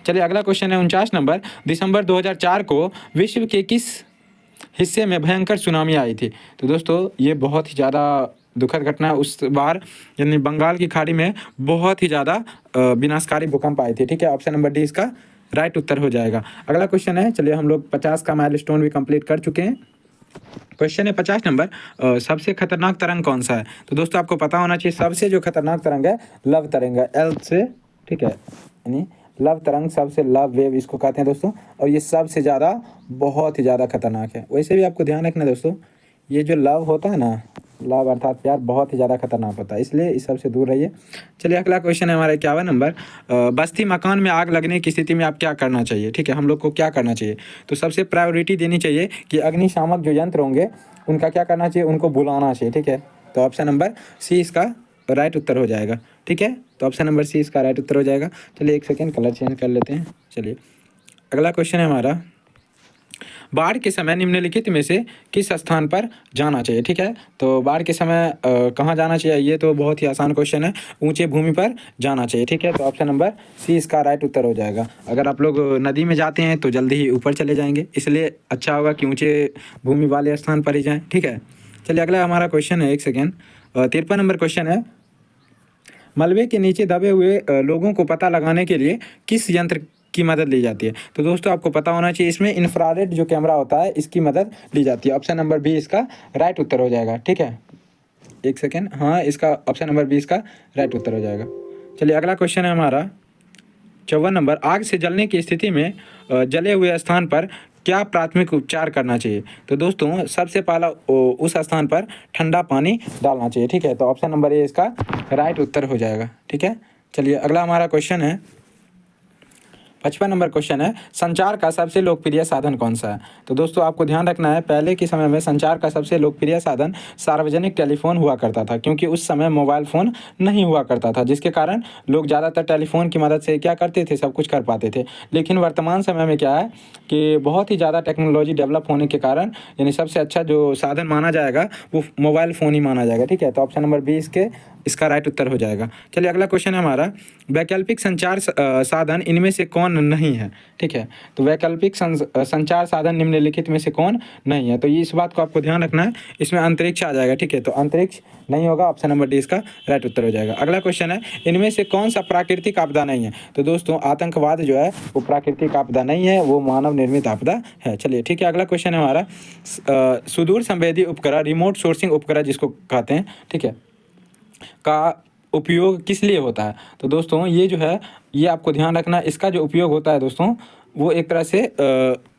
चलिए अगला क्वेश्चन है 49 नंबर, दिसंबर 2004 को विश्व के किस हिस्से में भयंकर सुनामी आई थी? तो दोस्तों ये बहुत ही ज़्यादा दुखद घटना है। उस बार यानी बंगाल की खाड़ी में बहुत ही ज़्यादा विनाशकारी भूकंप आए थे। ठीक है, ऑप्शन नंबर डी इसका राइट उत्तर हो जाएगा। अगला क्वेश्चन है, चलिए हम लोग 50 का माइलस्टोन भी कंप्लीट कर चुके हैं। क्वेश्चन है 50 नंबर, सबसे खतरनाक तरंग कौन सा है? तो दोस्तों आपको पता होना चाहिए, सबसे जो खतरनाक तरंग है लव तरंग है, एल से। ठीक है, यानी लव तरंग, सबसे लव वेव इसको कहते हैं दोस्तों, और ये सबसे ज़्यादा बहुत ही ज़्यादा खतरनाक है। वैसे भी आपको ध्यान रखना दोस्तों, ये जो लव होता है ना, लव अर्थात प्यार, बहुत ही ज़्यादा खतरनाक होता है, इसलिए इस सबसे दूर रहिए। चलिए अगला क्वेश्चन है हमारा 51 नंबर, बस्ती मकान में आग लगने की स्थिति में आप क्या करना चाहिए? ठीक है, हम लोग को क्या करना चाहिए? तो सबसे प्रायोरिटी देनी चाहिए कि अग्निशामक जो यंत्र होंगे उनका क्या करना चाहिए, उनको बुलाना चाहिए। ठीक है, तो ऑप्शन नंबर सी इसका राइट उत्तर हो जाएगा। ठीक है, तो ऑप्शन नंबर सी इसका राइट उत्तर हो जाएगा। चलिए एक सेकेंड कलर चेंज कर लेते हैं। चलिए अगला क्वेश्चन है हमारा, बाढ़ के समय निम्नलिखित में से किस स्थान पर जाना चाहिए। ठीक है, तो बाढ़ के समय कहाँ जाना चाहिए, ये तो बहुत ही आसान क्वेश्चन है, ऊंचे भूमि पर जाना चाहिए। ठीक है, तो ऑप्शन नंबर सी इसका राइट उत्तर हो जाएगा। अगर आप लोग नदी में जाते हैं तो जल्दी ही ऊपर चले जाएंगे, इसलिए अच्छा होगा कि ऊंचे भूमि वाले स्थान पर ही जाएं। ठीक है, चलिए अगला हमारा क्वेश्चन है, एक सेकेंड, 53 नंबर क्वेश्चन है, मलबे के नीचे दबे हुए लोगों को पता लगाने के लिए किस यंत्र की मदद ली जाती है। तो दोस्तों आपको पता होना चाहिए, इसमें इंफ्रारेड जो कैमरा होता है इसकी मदद ली जाती है। ऑप्शन नंबर बी इसका राइट उत्तर हो जाएगा। ठीक है, एक सेकेंड, हाँ इसका ऑप्शन नंबर बी इसका राइट उत्तर हो जाएगा। चलिए अगला क्वेश्चन है हमारा 54 नंबर, आग से जलने की स्थिति में जले हुए स्थान पर क्या प्राथमिक उपचार करना चाहिए। तो दोस्तों सबसे पहला उस स्थान पर ठंडा पानी डालना चाहिए। ठीक है, तो ऑप्शन नंबर ए इसका राइट उत्तर हो जाएगा। ठीक है, चलिए अगला हमारा क्वेश्चन है 55 नंबर क्वेश्चन है, संचार का सबसे लोकप्रिय साधन कौन सा है। तो दोस्तों आपको ध्यान रखना है, पहले के समय में संचार का सबसे लोकप्रिय साधन सार्वजनिक टेलीफोन हुआ करता था, क्योंकि उस समय मोबाइल फ़ोन नहीं हुआ करता था, जिसके कारण लोग ज़्यादातर टेलीफोन की मदद से क्या करते थे, सब कुछ कर पाते थे। लेकिन वर्तमान समय में क्या है कि बहुत ही ज़्यादा टेक्नोलॉजी डेवलप होने के कारण यानी सबसे अच्छा जो साधन माना जाएगा वो मोबाइल फ़ोन ही माना जाएगा। ठीक है, तो ऑप्शन नंबर बी इसका राइट उत्तर हो जाएगा। चलिए अगला क्वेश्चन है हमारा, वैकल्पिक संचार साधन इनमें से कौन नहीं है। ठीक है, तो वैकल्पिक संचार साधन निम्नलिखित में से कौन नहीं है, तो ये इस बात को आपको ध्यान रखना है, इसमें अंतरिक्ष आ जाएगा। ठीक है, तो अंतरिक्ष नहीं होगा, ऑप्शन नंबर डी इसका राइट उत्तर हो जाएगा। अगला क्वेश्चन है, इनमें से कौन सा प्राकृतिक आपदा नहीं है। तो दोस्तों आतंकवाद जो है वो प्राकृतिक आपदा नहीं है, वो मानव निर्मित आपदा है। चलिए ठीक है, अगला क्वेश्चन है हमारा, सुदूर संवेदी उपग्रह, रिमोट सोर्सिंग उपग्रह जिसको कहते हैं, ठीक है, का उपयोग किस लिए होता है। तो दोस्तों ये जो है ये आपको ध्यान रखना, इसका जो उपयोग होता है दोस्तों वो एक तरह से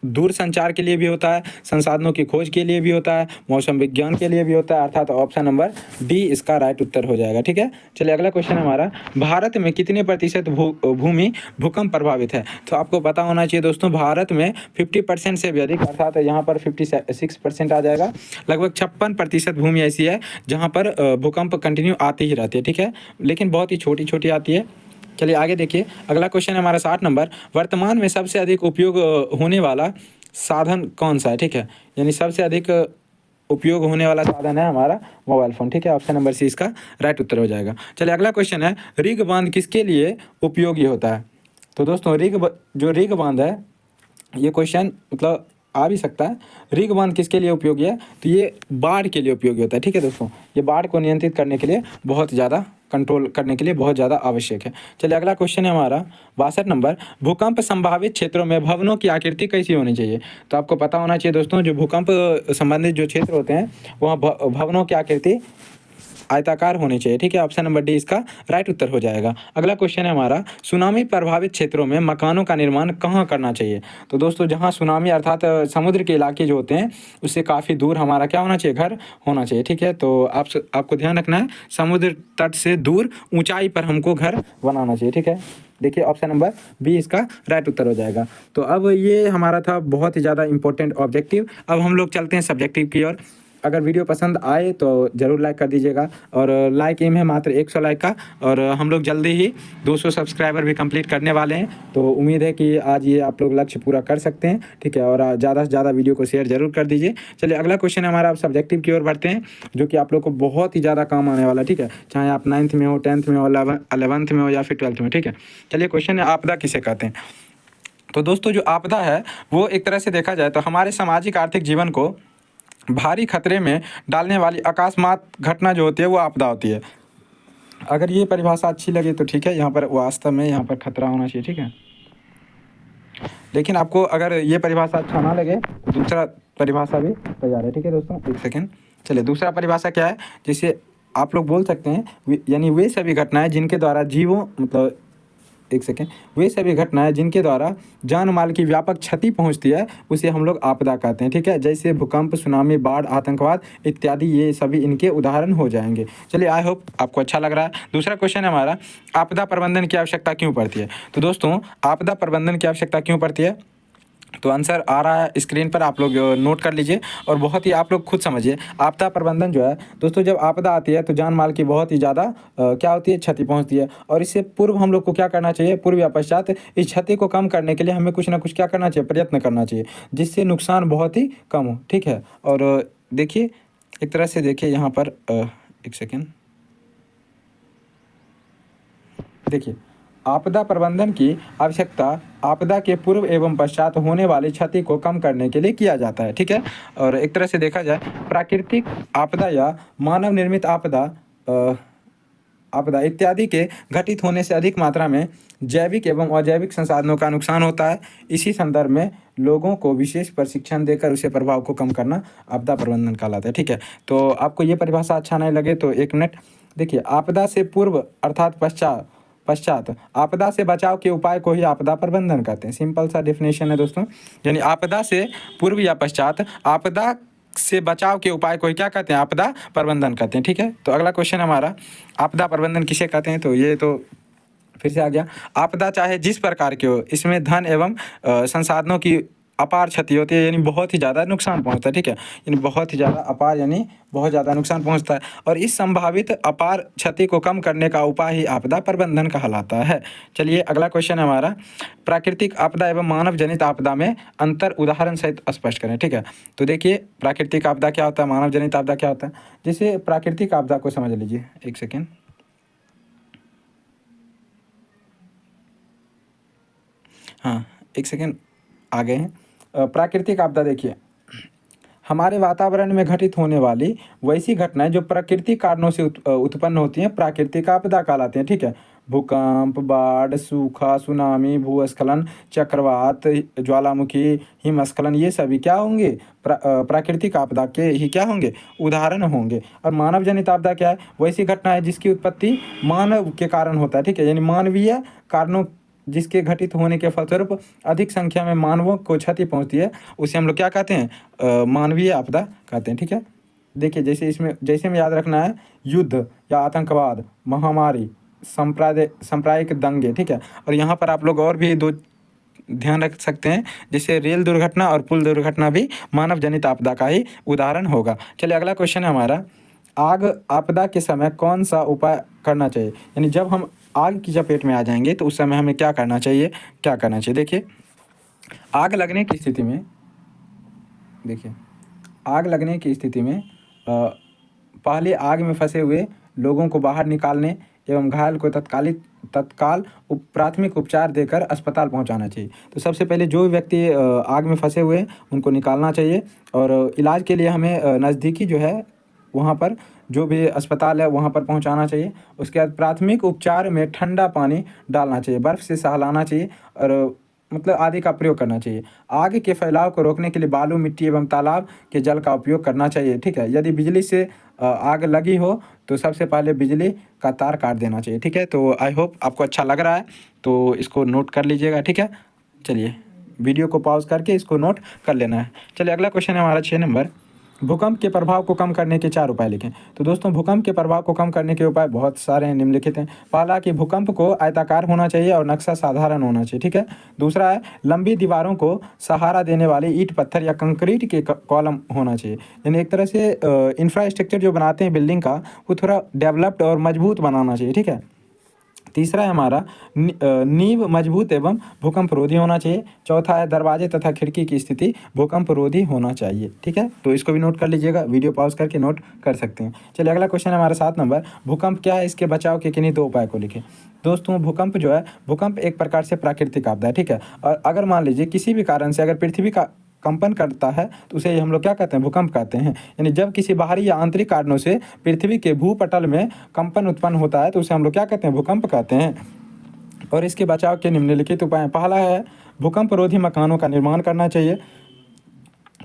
दूर संचार के लिए भी होता है, संसाधनों की खोज के लिए भी होता है, मौसम विज्ञान के लिए भी होता है, अर्थात ऑप्शन नंबर डी इसका राइट उत्तर हो जाएगा। ठीक है, चलिए अगला क्वेश्चन हमारा, भारत में कितने प्रतिशत भूमि भूकंप प्रभावित है। तो आपको पता होना चाहिए दोस्तों, भारत में 50% से भी अधिक, अर्थात यहाँ पर 56% आ जाएगा, लगभग 56% भूमि ऐसी है जहाँ पर भूकंप कंटिन्यू आती ही रहती है। ठीक है, लेकिन बहुत ही छोटी छोटी आती है। चलिए आगे देखिए, अगला क्वेश्चन है हमारा 60 नंबर, वर्तमान में सबसे अधिक उपयोग होने वाला साधन कौन सा है। ठीक है, यानी सबसे अधिक उपयोग होने वाला साधन है हमारा मोबाइल फ़ोन। ठीक है, ऑप्शन नंबर सी इसका राइट उत्तर हो जाएगा। चलिए अगला क्वेश्चन है, रिग बांध किसके लिए उपयोगी होता है। तो दोस्तों जो रिग बांध है, ये क्वेश्चन मतलब आ भी सकता है, रिग बांध किसके लिए उपयोगी है, तो ये बाढ़ के लिए उपयोगी होता है। ठीक है दोस्तों, ये बाढ़ को नियंत्रित करने के लिए बहुत ज़्यादा कंट्रोल करने के लिए बहुत ज़्यादा आवश्यक है। चलिए अगला क्वेश्चन है हमारा 62 नंबर, भूकंप संभावित क्षेत्रों में भवनों की आकृति कैसी होनी चाहिए। तो आपको पता होना चाहिए दोस्तों, जो भूकंप संबंधित जो क्षेत्र होते हैं वहाँ भवनों की आकृति आयताकार होनी चाहिए। ठीक है, ऑप्शन नंबर डी इसका राइट उत्तर हो जाएगा। अगला क्वेश्चन है हमारा, सुनामी प्रभावित क्षेत्रों में मकानों का निर्माण कहाँ करना चाहिए। तो दोस्तों जहाँ सुनामी अर्थात समुद्र के इलाके जो होते हैं उससे काफ़ी दूर हमारा क्या होना चाहिए, घर होना चाहिए। ठीक है, तो आपको ध्यान रखना है, समुद्र तट से दूर ऊंचाई पर हमको घर बनाना चाहिए। ठीक है, देखिए ऑप्शन नंबर बी इसका राइट उत्तर हो जाएगा। तो अब ये हमारा था बहुत ही ज़्यादा इंपॉर्टेंट ऑब्जेक्टिव। अब हम लोग चलते हैं सब्जेक्टिव की ओर। अगर वीडियो पसंद आए तो ज़रूर लाइक कर दीजिएगा, और लाइक एम है मात्र 100 लाइक का, और हम लोग जल्दी ही 200 सब्सक्राइबर भी कंप्लीट करने वाले हैं। तो उम्मीद है कि आज ये आप लोग लक्ष्य पूरा कर सकते हैं। ठीक है, और ज़्यादा से ज़्यादा वीडियो को शेयर जरूर कर दीजिए। चलिए अगला क्वेश्चन है हमारा, आप सब्जेक्टिव की ओर बढ़ते हैं, जो कि आप लोग को बहुत ही ज़्यादा काम आने वाला है। ठीक है, चाहे आप 9th में हो, 10th में हो, 11th में हो या फिर 12th में। ठीक है, चलिए क्वेश्चन है, आपदा किसे कहते हैं। तो दोस्तों जो आपदा है वो एक तरह से देखा जाए तो हमारे सामाजिक आर्थिक जीवन को भारी खतरे में डालने वाली अकस्मात घटना जो होती है वो आपदा होती है। अगर ये परिभाषा अच्छी लगे तो ठीक है, यहाँ पर वास्तव में यहाँ पर खतरा होना चाहिए। ठीक है, लेकिन आपको अगर ये परिभाषा अच्छा ना लगे तो दूसरा परिभाषा भी तैयार है। ठीक है दोस्तों, एक सेकेंड, चलिए दूसरा परिभाषा क्या है, जिसे आप लोग बोल सकते हैं यानी वे सभी घटनाएं जिनके द्वारा जीवों मतलब एक सेकेंड, वे सभी घटनाएं जिनके द्वारा जान माल की व्यापक क्षति पहुंचती है उसे हम लोग आपदा कहते हैं। ठीक है, जैसे भूकंप, सुनामी, बाढ़, आतंकवाद इत्यादि, ये सभी इनके उदाहरण हो जाएंगे। चलिए आई होप आपको अच्छा लग रहा है। दूसरा क्वेश्चन है हमारा, आपदा प्रबंधन की आवश्यकता क्यों पड़ती है। तो दोस्तों आपदा प्रबंधन की आवश्यकता क्यों पड़ती है, तो आंसर आ रहा है स्क्रीन पर, आप लोग नोट कर लीजिए और बहुत ही आप लोग खुद समझिए। आपदा प्रबंधन जो है दोस्तों, जब आपदा आती है तो जान माल की बहुत ही ज़्यादा क्या होती है, क्षति पहुंचती है। और इससे पूर्व हम लोग को क्या करना चाहिए, पूर्व या पश्चात इस क्षति को कम करने के लिए हमें कुछ ना कुछ क्या करना चाहिए, प्रयत्न करना चाहिए, जिससे नुकसान बहुत ही कम हो। ठीक है, और देखिए एक तरह से देखिए यहाँ पर एक सेकेंड देखिए, आपदा प्रबंधन की आवश्यकता आपदा के पूर्व एवं पश्चात होने वाली क्षति को कम करने के लिए किया जाता है। ठीक है, और एक तरह से देखा जाए प्राकृतिक आपदा या मानव निर्मित आपदा इत्यादि के घटित होने से अधिक मात्रा में जैविक एवं अजैविक संसाधनों का नुकसान होता है। इसी संदर्भ में लोगों को विशेष प्रशिक्षण देकर उसे प्रभाव को कम करना आपदा प्रबंधन कहलाता है। ठीक है, तो आपको ये परिभाषा अच्छा नहीं लगे तो एक मिनट देखिए, आपदा से पूर्व अर्थात पश्चात आपदा से बचाव के उपाय को ही आपदा प्रबंधन कहते हैं। सिंपल सा डेफिनेशन है दोस्तों, यानी आपदा से पूर्व या पश्चात आपदा से बचाव के उपाय को ही क्या कहते हैं, आपदा प्रबंधन कहते हैं। ठीक है, तो अगला क्वेश्चन हमारा, आपदा प्रबंधन किसे कहते हैं, तो ये तो फिर से आ गया। आपदा चाहे जिस प्रकार की हो, इसमें धन एवं संसाधनों की अपार क्षति होती है, यानी बहुत ही ज़्यादा नुकसान पहुंचता है। ठीक है, यानी बहुत ही ज़्यादा अपार यानी बहुत ज़्यादा नुकसान पहुंचता है, और इस संभावित अपार क्षति को कम करने का उपाय ही आपदा प्रबंधन कहलाता है। चलिए अगला क्वेश्चन है हमारा, प्राकृतिक आपदा एवं मानव जनित आपदा में अंतर उदाहरण सहित स्पष्ट करें। ठीक है, तो देखिए प्राकृतिक आपदा क्या होता है, मानव जनित आपदा क्या होता है। जैसे प्राकृतिक आपदा को समझ लीजिए, एक सेकेंड, हाँ एक सेकेंड आ गए हैं। प्राकृतिक आपदा देखिए, हमारे वातावरण में घटित होने वाली वैसी घटनाएं जो प्राकृतिक कारणों से उत्पन्न होती हैं, प्राकृतिक आपदा कहलाते हैं। ठीक है, भूकंप, बाढ़, सूखा, सुनामी, भूस्खलन, चक्रवात, ज्वालामुखी, हिमस्खलन, ये सभी क्या होंगे, प्राकृतिक आपदा के ही क्या होंगे, उदाहरण होंगे। और मानव जनित आपदा क्या है, वैसी घटना है जिसकी उत्पत्ति मानव के कारण होता है। ठीक है, यानी मानवीय कारणों जिसके घटित होने के फलस्वरूप अधिक संख्या में मानवों को क्षति पहुंचती है, उसे हम लोग क्या कहते हैं, मानवीय आपदा कहते हैं। ठीक है, देखिए जैसे में याद रखना है, युद्ध या आतंकवाद, महामारी, सांप्रदायिक दंगे। ठीक है, और यहाँ पर आप लोग और भी दो ध्यान रख सकते हैं, जैसे रेल दुर्घटना और पुल दुर्घटना भी मानव जनित आपदा का ही उदाहरण होगा। चलिए अगला क्वेश्चन है हमारा, आग आपदा के समय कौन सा उपाय करना चाहिए, यानी जब हम आग की चपेट में आ जाएंगे तो उस समय हमें क्या करना चाहिए, देखिए आग लगने की स्थिति में, पहले आग में फंसे हुए लोगों को बाहर निकालने एवं घायल को तत्काल प्राथमिक उपचार देकर अस्पताल पहुंचाना चाहिए। तो सबसे पहले जो व्यक्ति आग में फंसे हुए हैं उनको निकालना चाहिए, और इलाज के लिए हमें नज़दीकी जो है वहाँ पर जो भी अस्पताल है वहाँ पर पहुँचाना चाहिए। उसके बाद प्राथमिक उपचार में ठंडा पानी डालना चाहिए, बर्फ़ से सहलाना चाहिए, और मतलब आदि का प्रयोग करना चाहिए। आग के फैलाव को रोकने के लिए बालू, मिट्टी एवं तालाब के जल का उपयोग करना चाहिए। ठीक है, यदि बिजली से आग लगी हो तो सबसे पहले बिजली का तार काट देना चाहिए। ठीक है, तो आई होप आपको अच्छा लग रहा है, तो इसको नोट कर लीजिएगा। ठीक है, चलिए वीडियो को पॉज करके इसको नोट कर लेना है। चलिए अगला क्वेश्चन है हमारा 6 नंबर, भूकंप के प्रभाव को कम करने के 4 उपाय लिखें। तो दोस्तों भूकंप के प्रभाव को कम करने के उपाय बहुत सारे हैं, निम्नलिखित हैं। पहला कि भूकंप को आयताकार होना चाहिए और नक्शा साधारण होना चाहिए। ठीक है, दूसरा है लंबी दीवारों को सहारा देने वाली ईंट, पत्थर या कंक्रीट के कॉलम होना चाहिए, यानी एक तरह से इंफ्रास्ट्रक्चर जो बनाते हैं बिल्डिंग का वो थोड़ा डेवलप्ड और मजबूत बनाना चाहिए। ठीक है, तीसरा है हमारा नींव मजबूत एवं भूकंपरोधी होना चाहिए। चौथा है दरवाजे तथा खिड़की की स्थिति भूकंपरोधी होना चाहिए। ठीक है, तो इसको भी नोट कर लीजिएगा, वीडियो पॉज करके नोट कर सकते हैं। चलिए अगला क्वेश्चन है हमारा 7 नंबर, भूकंप क्या है, इसके बचाव के किन्हीं 2 उपाय को लिखें। दोस्तों भूकंप एक प्रकार से प्राकृतिक आपदा है। ठीक है, और अगर मान लीजिए किसी भी कारण से अगर पृथ्वी का कंपन करता है तो उसे हम लोग क्या कहते हैं, भूकंप कहते हैं। यानी जब किसी बाहरी या आंतरिक कारणों से पृथ्वी के भूपटल में कंपन उत्पन्न होता है तो उसे हम लोग क्या कहते हैं, भूकंप कहते हैं। और इसके बचाव के निम्नलिखित उपाय, पहला है भूकंपरोधी मकानों का निर्माण करना चाहिए।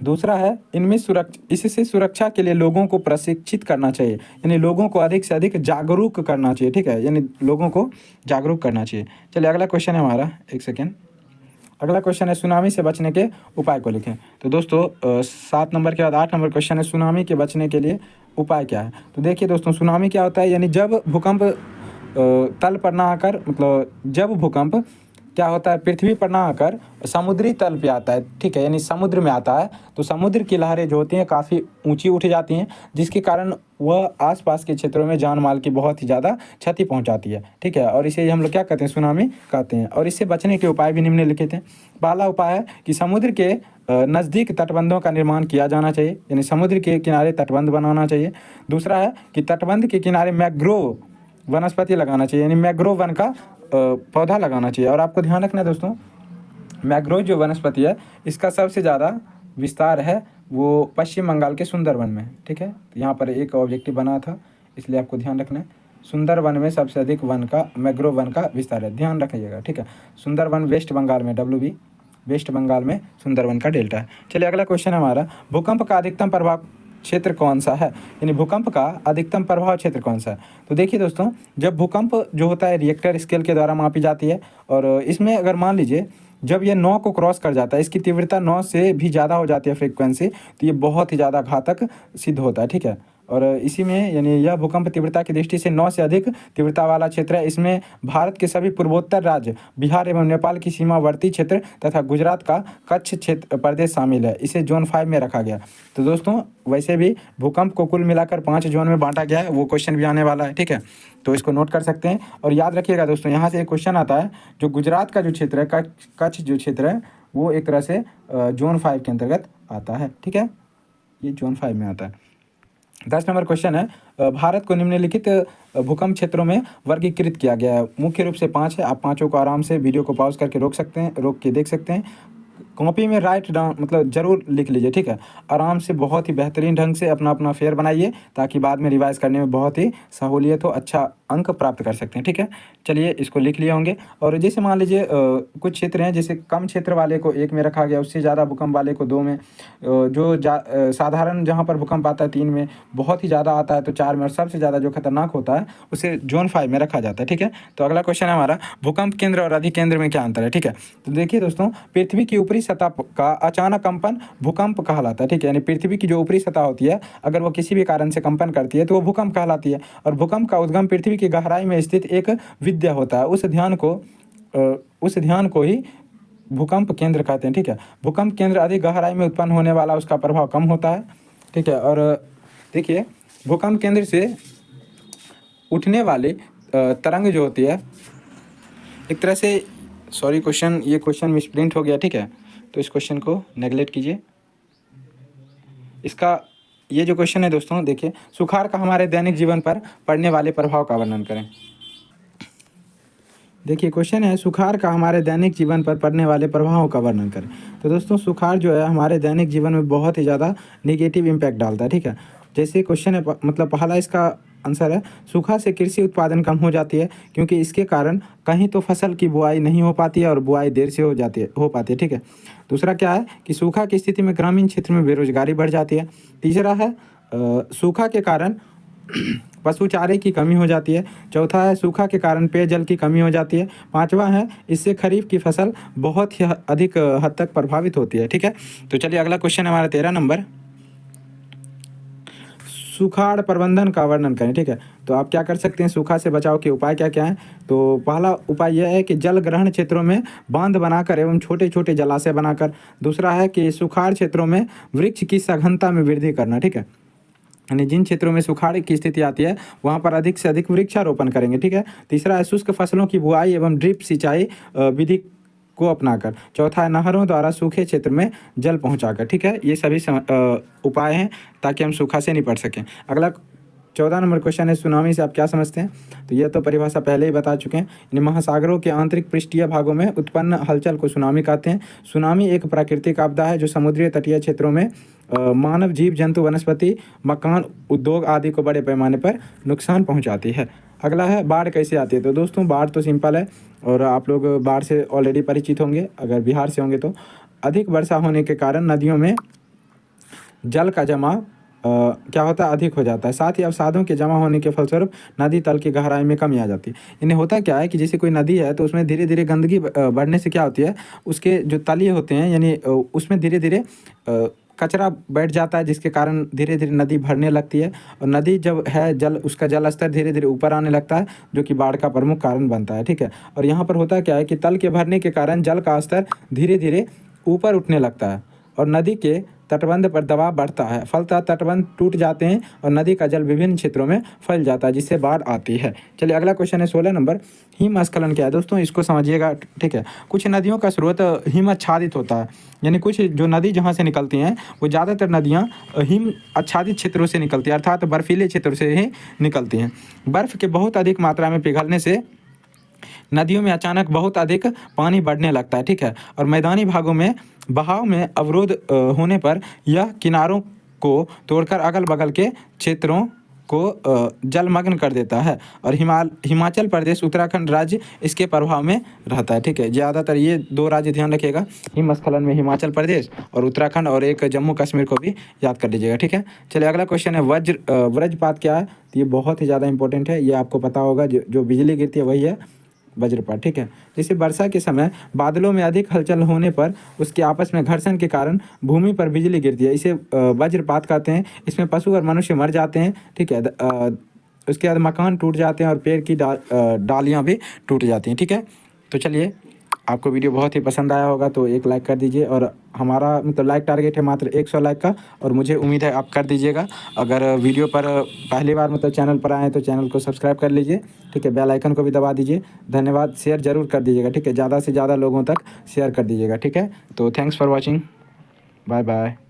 दूसरा है इससे सुरक्षा के लिए लोगों को प्रशिक्षित करना चाहिए, यानी लोगों को अधिक से अधिक जागरूक करना चाहिए। ठीक है, यानी लोगों को जागरूक करना चाहिए। चलिए अगला क्वेश्चन है हमारा, एक सेकेंड, अगला क्वेश्चन है सुनामी से बचने के उपाय को लिखें। तो दोस्तों 7 नंबर के बाद 8 नंबर क्वेश्चन है, सुनामी के बचने के लिए उपाय क्या है। तो देखिए दोस्तों सुनामी क्या होता है, यानी जब भूकंप तल पर ना आकर, मतलब जब भूकंप क्या होता है, पृथ्वी पर ना आकर समुद्री तल पे आता है, ठीक है, यानी समुद्र में आता है, तो समुद्र की लहरें जो होती हैं काफ़ी ऊंची उठ जाती हैं, जिसके कारण वह आसपास के क्षेत्रों में जान माल की बहुत ही ज़्यादा क्षति पहुंचाती है, ठीक है। और इसे हम लोग क्या कहते हैं, सुनामी कहते हैं। और इससे बचने के उपाय भी निम्नलिखित हैं। पहला उपाय है कि समुद्र के नज़दीक तटबंधों का निर्माण किया जाना चाहिए, यानी समुद्र के किनारे तटबंध बनाना चाहिए। दूसरा है कि तटबंध के किनारे मैंग्रोव वनस्पति लगाना चाहिए, यानी मैंग्रोव वन का पौधा लगाना चाहिए। और आपको ध्यान रखना है दोस्तों, मैंग्रोव जो वनस्पति है इसका सबसे ज़्यादा विस्तार है वो पश्चिम बंगाल के सुंदरवन में, ठीक है। तो यहाँ पर एक ऑब्जेक्टिव बना था, इसलिए आपको ध्यान रखना है। सुंदरवन में सबसे अधिक वन का, मैंग्रोव वन का विस्तार है, ध्यान रखिएगा, ठीक है। सुंदरवन वेस्ट बंगाल में, WB वेस्ट बंगाल में सुंदरवन का डेल्टा है। चलिए अगला क्वेश्चन है हमारा, भूकंप का अधिकतम प्रभाव क्षेत्र कौन सा है, यानी भूकंप का अधिकतम प्रभाव क्षेत्र कौन सा है। तो देखिए दोस्तों, जब भूकंप जो होता है रिएक्टर स्केल के द्वारा मापी जाती है, और इसमें अगर मान लीजिए जब ये 9 को क्रॉस कर जाता है, इसकी तीव्रता 9 से भी ज़्यादा हो जाती है फ्रीक्वेंसी, तो ये बहुत ही ज़्यादा घातक सिद्ध होता है, ठीक है। और इसी में यानी यह भूकंप तीव्रता की दृष्टि से 9 से अधिक तीव्रता वाला क्षेत्र है। इसमें भारत के सभी पूर्वोत्तर राज्य, बिहार एवं नेपाल की सीमावर्ती क्षेत्र तथा गुजरात का कच्छ क्षेत्र प्रदेश शामिल है। इसे जोन 5 में रखा गया। तो दोस्तों वैसे भी भूकंप को कुल मिलाकर 5 जोन में बांटा गया है, वो क्वेश्चन भी आने वाला है, ठीक है। तो इसको नोट कर सकते हैं। और याद रखिएगा दोस्तों, यहाँ से एक क्वेश्चन आता है, जो गुजरात का जो क्षेत्र है, कच्छ जो क्षेत्र है, वो एक तरह से जोन 5 के अंतर्गत आता है, ठीक है, ये जोन 5 में आता है। 10 नंबर क्वेश्चन है, भारत को निम्नलिखित भूकंप क्षेत्रों में वर्गीकृत किया गया है। मुख्य रूप से 5 है, आप पाँचों को आराम से वीडियो को पॉज करके रोक के देख सकते हैं। कॉपी में राइट डाउन मतलब ज़रूर लिख लीजिए, ठीक है। आराम से बहुत ही बेहतरीन ढंग से अपना अपना फेयर बनाइए, ताकि बाद में रिवाइज करने में बहुत ही सहूलियत हो, अच्छा अंक प्राप्त कर सकते हैं, ठीक है। चलिए इसको लिख लिए होंगे। और जैसे मान लीजिए कुछ क्षेत्र हैं, जैसे कम क्षेत्र वाले को 1 में रखा गया, उससे ज़्यादा भूकंप वाले को 2 में, साधारण जहाँ पर भूकंप आता है 3 में, बहुत ही ज़्यादा आता है तो 4 में, और सबसे ज़्यादा जो खतरनाक होता है उसे जोन 5 में रखा जाता है, ठीक है। तो अगला क्वेश्चन है हमारा, भूकंप केंद्र और अधिकेंद्र में क्या अंतर है, ठीक है। तो देखिए दोस्तों, पृथ्वी की ऊपरी सतह का अचानक कंपन भूकंप कहलाता है, ठीक है। यानी पृथ्वी की जो ऊपरी सतह होती है, अगर वो किसी भी कारण से कंपन करती है तो वो भूकंप कहलाती है। और भूकंप का उद्गम पृथ्वी की गहराई में स्थित एक विद्या होता है, उस ध्यान को ही भूकंप केंद्र कहते हैं, ठीक है। भूकंप केंद्र अधिक गहराई में उत्पन्न होने वाला, उसका प्रभाव कम होता है, ठीक है। और देखिए, भूकंप केंद्र से उठने वाली तरंग जो होती है, एक तरह से, सॉरी ये क्वेश्चन मिसप्रिंट हो गया, ठीक है, तो इस क्वेश्चन को नेगलेक्ट कीजिए। इसका ये जो क्वेश्चन है दोस्तों, देखिए, सुखाड़ का हमारे दैनिक जीवन पर पड़ने वाले प्रभाव का वर्णन करें। देखिए क्वेश्चन है, सुखाड़ का हमारे दैनिक जीवन पर पड़ने वाले प्रभावों का वर्णन करें। तो दोस्तों सुखाड़ जो है हमारे दैनिक जीवन में बहुत ही ज़्यादा नेगेटिव इम्पैक्ट डालता है, ठीक है। जैसे क्वेश्चन है, मतलब पहला इसका आंसर है, सूखा से कृषि उत्पादन कम हो जाती है, क्योंकि इसके कारण कहीं तो फसल की बुआई नहीं हो पाती है और बुआई देर से हो पाती है, ठीक है। दूसरा क्या है कि सूखा की स्थिति में ग्रामीण क्षेत्र में बेरोजगारी बढ़ जाती है। तीसरा है सूखा के कारण पशु चारे की कमी हो जाती है। चौथा है सूखा के कारण पेयजल की कमी हो जाती है। पांचवा है इससे खरीफ की फसल बहुत ही अधिक हद तक प्रभावित होती है, ठीक है। तो चलिए अगला क्वेश्चन हमारा 13 नंबर, सुखाड़ प्रबंधन का वर्णन करें, ठीक है। तो आप क्या कर सकते हैं, सूखा से बचाव के उपाय क्या क्या हैं। तो पहला उपाय यह है कि जल ग्रहण क्षेत्रों में बांध बनाकर एवं छोटे छोटे जलाशय बनाकर। दूसरा है कि सुखाड़ क्षेत्रों में वृक्ष की सघनता में वृद्धि करना, ठीक है। यानी जिन क्षेत्रों में सुखाड़ की स्थिति आती है वहाँ पर अधिक से अधिक वृक्षारोपण करेंगे, ठीक है। तीसरा है शुष्क फसलों की बुआई एवं ड्रिप सिंचाई विधि को अपनाकर। चौथा है नहरों द्वारा सूखे क्षेत्र में जल पहुंचाकर, ठीक है। ये सभी उपाय हैं ताकि हम सूखा से निपट सकें। अगला 14 नंबर क्वेश्चन है, सुनामी से आप क्या समझते हैं। तो यह तो परिभाषा पहले ही बता चुके हैं। इन महासागरों के आंतरिक पृष्ठीय भागों में उत्पन्न हलचल को सुनामी कहते हैं। सुनामी एक प्राकृतिक आपदा है जो समुद्री तटीय क्षेत्रों में मानव, जीव जंतु, वनस्पति, मकान, उद्योग आदि को बड़े पैमाने पर नुकसान पहुंचाती है। अगला है बाढ़ कैसे आती है। तो दोस्तों बाढ़ तो सिंपल है और आप लोग बाढ़ से ऑलरेडी परिचित होंगे, अगर बिहार से होंगे तो। अधिक वर्षा होने के कारण नदियों में जल का जमा क्या होता है, अधिक हो जाता है। साथ ही अवसादों के जमा होने के फलस्वरूप नदी तल की गहराई में कमी आ जाती है। इन्हें होता क्या है कि जैसे कोई नदी है तो उसमें धीरे धीरे गंदगी बढ़ने से क्या होती है, उसके जो तलिए होते हैं यानी उसमें धीरे धीरे कचरा बैठ जाता है, जिसके कारण धीरे धीरे नदी भरने लगती है और नदी जब है जल उसका जल स्तर धीरे धीरे ऊपर आने लगता है, जो कि बाढ़ का प्रमुख कारण बनता है। ठीक है, और यहाँ पर होता क्या है कि तल के भरने के कारण जल का स्तर धीरे धीरे ऊपर उठने लगता है और नदी के तटबंध पर दबाव बढ़ता है, फलतः तटबंध टूट जाते हैं और नदी का जल विभिन्न क्षेत्रों में फैल जाता है, जिससे बाढ़ आती है। चलिए अगला क्वेश्चन है 16 नंबर, हिमस्खलन क्या है दोस्तों, इसको समझिएगा। ठीक है, कुछ नदियों का स्रोत हिम आच्छादित होता है, यानी कुछ जो नदी जहाँ से निकलती हैं वो ज़्यादातर नदियाँ हिम आच्छादित क्षेत्रों से निकलती हैं, अर्थात बर्फीले क्षेत्रों से ही निकलती हैं। बर्फ़ के बहुत अधिक मात्रा में पिघलने से नदियों में अचानक बहुत अधिक पानी बढ़ने लगता है। ठीक है, और मैदानी भागों में बहाव में अवरोध होने पर यह किनारों को तोड़कर अगल बगल के क्षेत्रों को जलमग्न कर देता है और हिमाचल प्रदेश उत्तराखंड राज्य इसके प्रभाव में रहता है। ठीक है, ज़्यादातर ये दो राज्य ध्यान रखिएगा, हिमस्खलन में हिमाचल प्रदेश और उत्तराखंड, और एक जम्मू कश्मीर को भी याद कर लीजिएगा। ठीक है, चलिए अगला क्वेश्चन है वज्रपात क्या है, तो ये बहुत ही ज़्यादा इंपॉर्टेंट है, ये आपको पता होगा, जो बिजली गिरती है वही है वज्रपात। ठीक है, जैसे वर्षा के समय बादलों में अधिक हलचल होने पर उसके आपस में घर्षण के कारण भूमि पर बिजली गिरती है, इसे वज्रपात कहते हैं। इसमें पशु और मनुष्य मर जाते हैं। ठीक है, उसके बाद मकान टूट जाते हैं और पेड़ की डालियाँ भी टूट जाती हैं। ठीक है, तो चलिए आपको वीडियो बहुत ही पसंद आया होगा तो एक लाइक कर दीजिए, और हमारा मतलब लाइक टारगेट है मात्र 100 लाइक का, और मुझे उम्मीद है आप कर दीजिएगा। अगर वीडियो पर पहली बार मतलब चैनल पर आए हैं तो चैनल को सब्सक्राइब कर लीजिए। ठीक है, बेल आइकन को भी दबा दीजिए। धन्यवाद, शेयर ज़रूर कर दीजिएगा। ठीक है, ज़्यादा से ज़्यादा लोगों तक शेयर कर दीजिएगा। ठीक है, तो thanks for watching, bye bye.